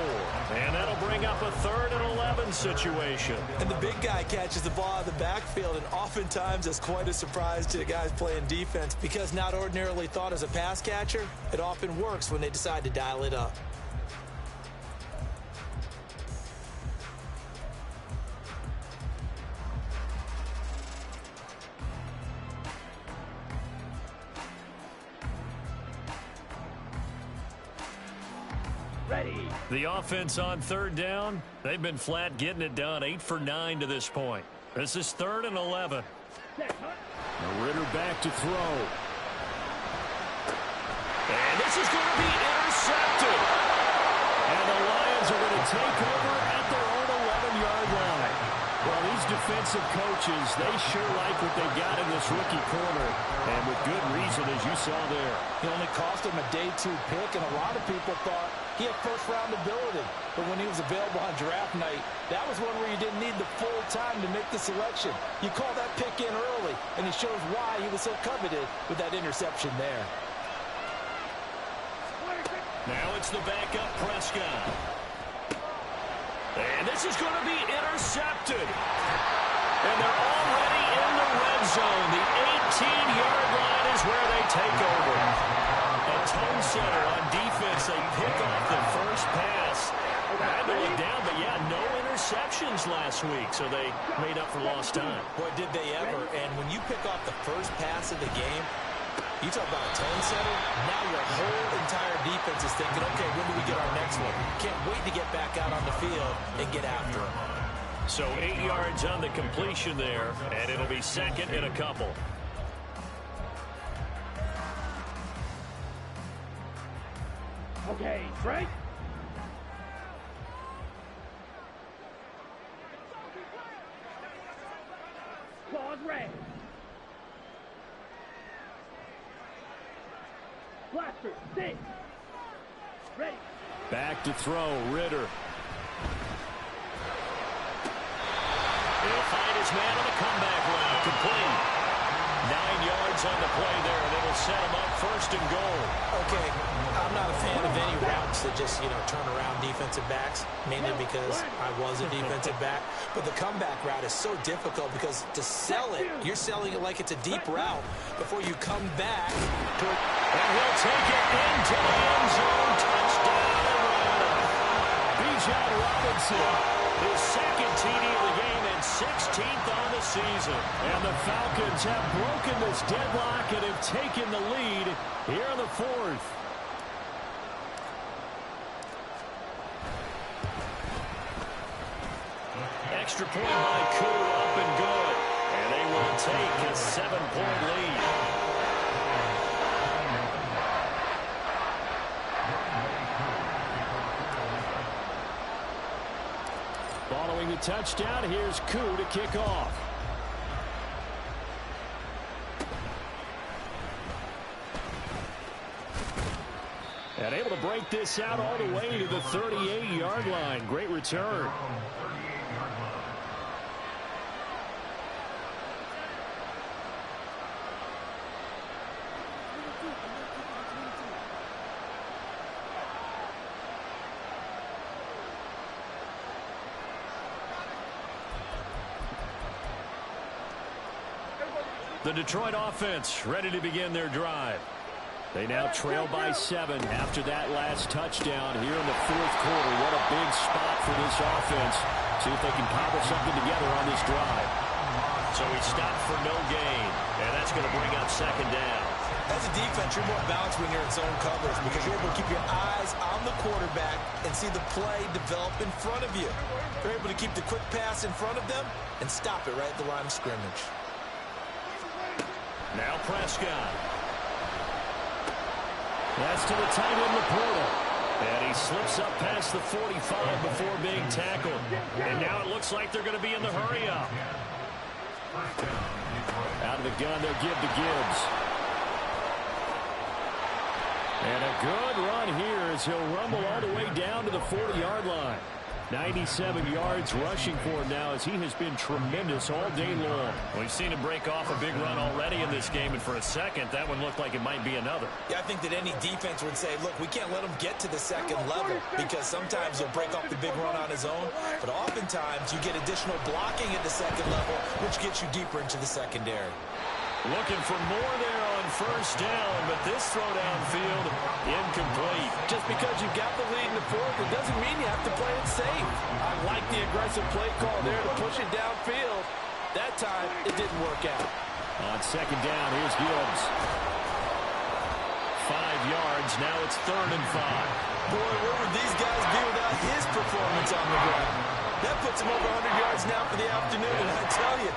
And that'll bring up a 3rd and 11 situation. And the big guy catches the ball out of the backfield, and oftentimes it's quite a surprise to the guys playing defense because not ordinarily thought as a pass catcher, it often works when they decide to dial it up. Ready. The offense on 3rd down, they've been flat getting it done. 8 for 9 to this point. This is 3rd and 11. Set. Ritter back to throw. And this is going to be intercepted. And the Lions are going to take over at their own 11-yard line. Well, these defensive coaches, they sure like what they've got in this rookie corner. And with good reason, as you saw there. He only cost him a day 2 pick, and a lot of people thought he had first-round ability. But when he was available on draft night, that was one where you didn't need the full time to make the selection. You call that pick in early, and he shows why he was so coveted with that interception there. Now it's the backup Prescott. And this is going to be intercepted. And they're already in the red zone. The 18-yard line is where they take over. A tone setter on defense. They pick off the first pass. I had to look down, but yeah, no interceptions last week, so they made up for lost time. Boy, did they ever. And when you pick off the first pass of the game, you talk about a tone setter. Now your whole entire defense is thinking, okay, when do we get our next one? Can't wait to get back out on the field and get after them. So 8 yards on the completion there, and it'll be 2nd and a couple. Okay, straight. Claws red. Blaster, sit. Ready. Back to throw, Ritter. He'll find his man on the comeback route, complete. 9 yards on the play there, and it'll set him up 1st and goal. Okay, I'm not a fan of any routes that just, turn around defensive backs, mainly because I was a defensive back. But the comeback route is so difficult because to sell it, you're selling it like it's a deep route before you come back. And he'll take it into the end zone. Touchdown, Atlanta. Bijan Robinson, his 2nd TD of the game and 16th on the season. And the Falcons have broken this deadlock and have taken the lead here in the 4th. Extra point by HOU, up and good. And they will take a 7-point lead. Following the touchdown, here's HOU to kick off. And able to break this out all the way to the 38-yard line. Great return. The Detroit offense ready to begin their drive. They now trail by 7 after that last touchdown here in the fourth quarter. What a big spot for this offense. See if they can cobble something together on this drive. So he stopped for no gain, and that's going to bring up second down. As a defense, you're more balanced when you're in zone coverage because you're able to keep your eyes on the quarterback and see the play develop in front of you. You're able to keep the quick pass in front of them and stop it right at the line of scrimmage. Now Prescott. That's to the tight end, Laporta. And he slips up past the 45 before being tackled. And now it looks like they're going to be in the hurry-up. Out of the gun, they'll give to Gibbs. And a good run here as he'll rumble all the way down to the 40-yard line. 97 yards rushing for him now as he has been tremendous all day long. We've seen him break off a big run already in this game, and for a second, that one looked like it might be another. Yeah, I think that any defense would say, look, we can't let him get to the second level because sometimes he'll break off the big run on his own, but oftentimes you get additional blocking at the second level, which gets you deeper into the secondary. Looking for more there on first down, but this throw downfield incomplete. Just because you've got the lead in the fourth, it doesn't mean you have to play it safe. I like the aggressive play call there to push it downfield. That time, it didn't work out. On second down, here's Gibbs. 5 yards, now it's 3rd and 5. Boy, where would these guys be without his performance on the ground? That puts him over 100 yards now for the afternoon, and I tell you,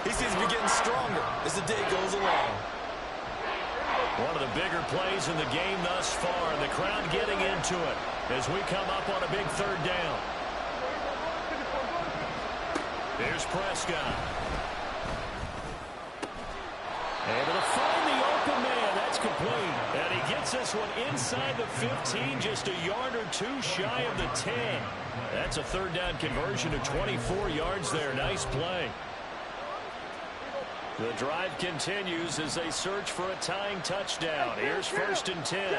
he seems to be getting stronger as the day goes along. One of the bigger plays in the game thus far, and the crowd getting into it as we come up on a big 3rd down. Here's Prescott. Able to find the open man. That's complete. And he gets this one inside the 15, just a yard or two shy of the 10. That's a 3rd down conversion of 24 yards there. Nice play. The drive continues as they search for a tying touchdown. Here's 1st and 10.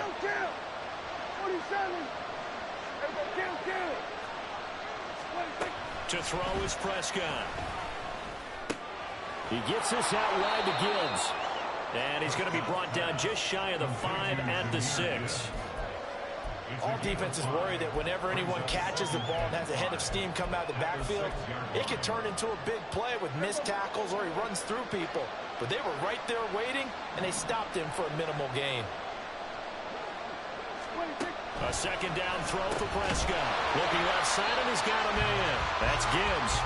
To throw is Prescott. He gets this out wide to Gibbs. And he's going to be brought down just shy of the 5 at the 6. All defenses worry that whenever anyone catches the ball and has a head of steam come out of the backfield, it could turn into a big play with missed tackles or he runs through people. But they were right there waiting, and they stopped him for a minimal gain. A 2nd down throw for Prescott. Looking left side, and he's got a man. That's Gibbs.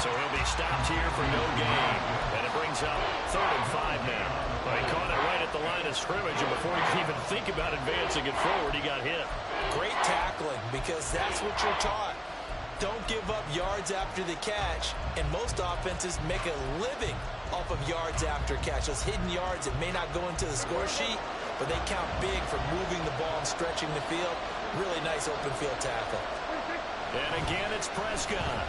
So he'll be stopped here for no gain. And it brings up 3rd and 5 now. But he caught it right at the line of scrimmage, and before he could even think about advancing it forward, he got hit. Great tackling, because that's what you're taught. Don't give up yards after the catch, and most offenses make a living off of yards after catch. Those hidden yards that may not go into the score sheet, but they count big for moving the ball and stretching the field. Really nice open field tackle. And again, it's Prescott.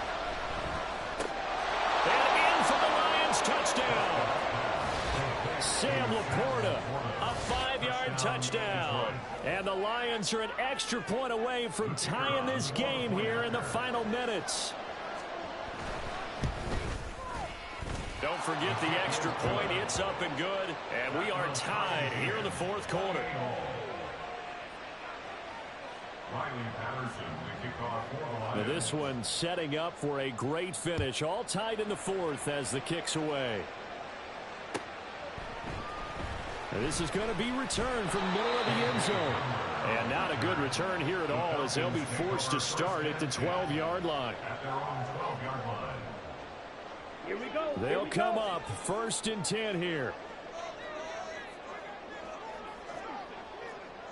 And in for the Lions, touchdown. Sam Laporta, a 5-yard touchdown. And the Lions are an extra point away from tying this game here in the final minutes. Don't forget the extra point. It's up and good. And we are tied here in the 4th quarter. Now this one setting up for a great finish. All tied in the 4th as the kick's away. Now this is going to be returned from the middle of the end zone. And not a good return here at all as they'll be forced to start at the 12-yard line. Here we go. They'll come up 1st and 10 here.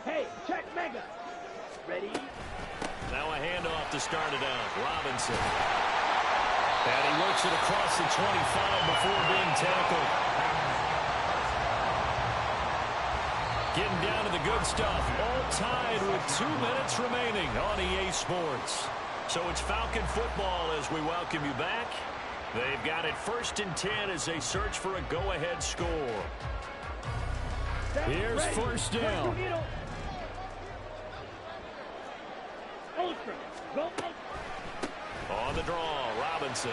Hey, check mega. Ready? Now a handoff to start it out. Robinson. And he works it across the 25 before being tackled. Getting down to the good stuff. All tied with 2 minutes remaining on EA Sports. So it's Falcon football as we welcome you back. They've got it 1st and 10 as they search for a go-ahead score. Here's 1st down. Ultra. Go. On the draw, Robinson.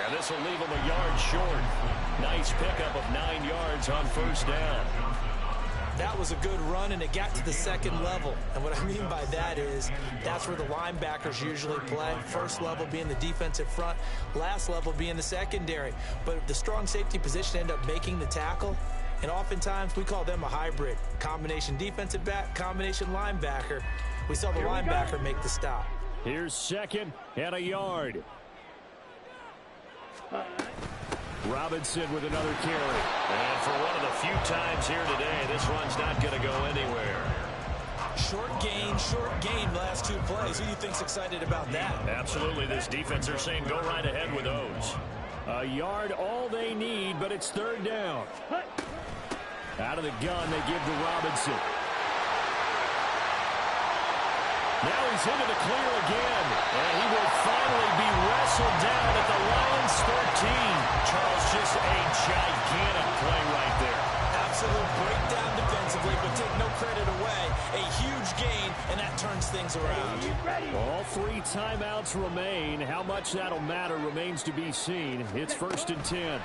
And this will leave him a yard short. Nice pickup of 9 yards on first down. That was a good run, and it got to the second level. And what I mean by that is that's where the linebackers usually play. First level being the defensive front, last level being the secondary. But the strong safety position ended up making the tackle, and oftentimes we call them a hybrid. Combination defensive back, combination linebacker. We saw the linebacker make the stop. Here's second and a yard. Robinson with another carry. And for one of the few times here today, this run's not going to go anywhere. Short gain last 2 plays. Who do you think's excited about that? Absolutely. This defense are saying go right ahead with those. A yard all they need, but it's third down. Out of the gun, they give to Robinson. Now he's into the clear again, and he will finally be wrestled down at the Lions 13. Charles, just a gigantic play right there. Absolute breakdown defensively, but take no credit away. A huge gain, and that turns things around. All 3 timeouts remain. How much that'll matter remains to be seen. It's 1st and 10.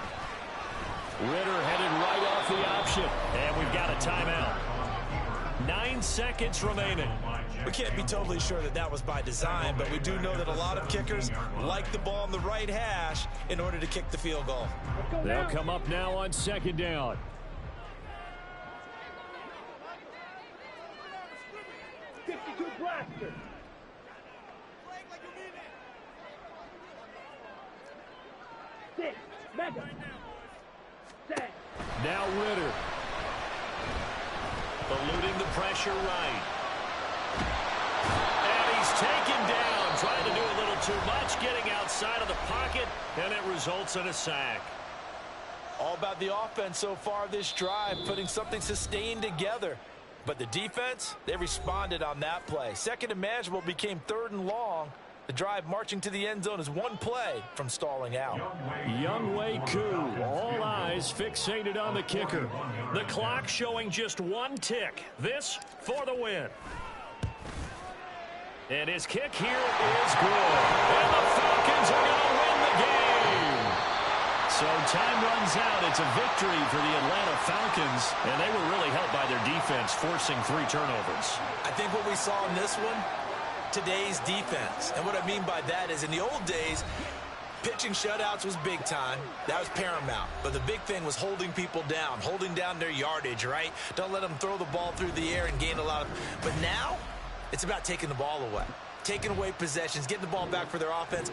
Ritter headed right off the option, and we've got a timeout. 9 seconds remaining. We can't be totally sure that that was by design, but we do know that a lot of kickers like the ball on the right hash in order to kick the field goal. They'll come up now on 2nd down. Blaster. Six, Mega. Now Ritter. Eluding the pressure right. And he's taken down. Trying to do a little too much. Getting outside of the pocket. And it results in a sack. All about the offense so far this drive. Putting something sustained together. But the defense, they responded on that play. Second and manageable became 3rd and long. The drive marching to the end zone is 1 play from stalling out. HOU, all eyes fixated on the kicker. The clock showing just 1 tick. This for the win. And his kick here is good. And the Falcons are going to win the game. So time runs out. It's a victory for the Atlanta Falcons. And they were really helped by their defense, forcing 3 turnovers. I think what we saw in this one, today's defense. And what I mean by that is in the old days, pitching shutouts was big time. That was paramount. But the big thing was holding people down, holding down their yardage, right? Don't let them throw the ball through the air and gain a lot of... But now, it's about taking the ball away, taking away possessions, getting the ball back for their offense.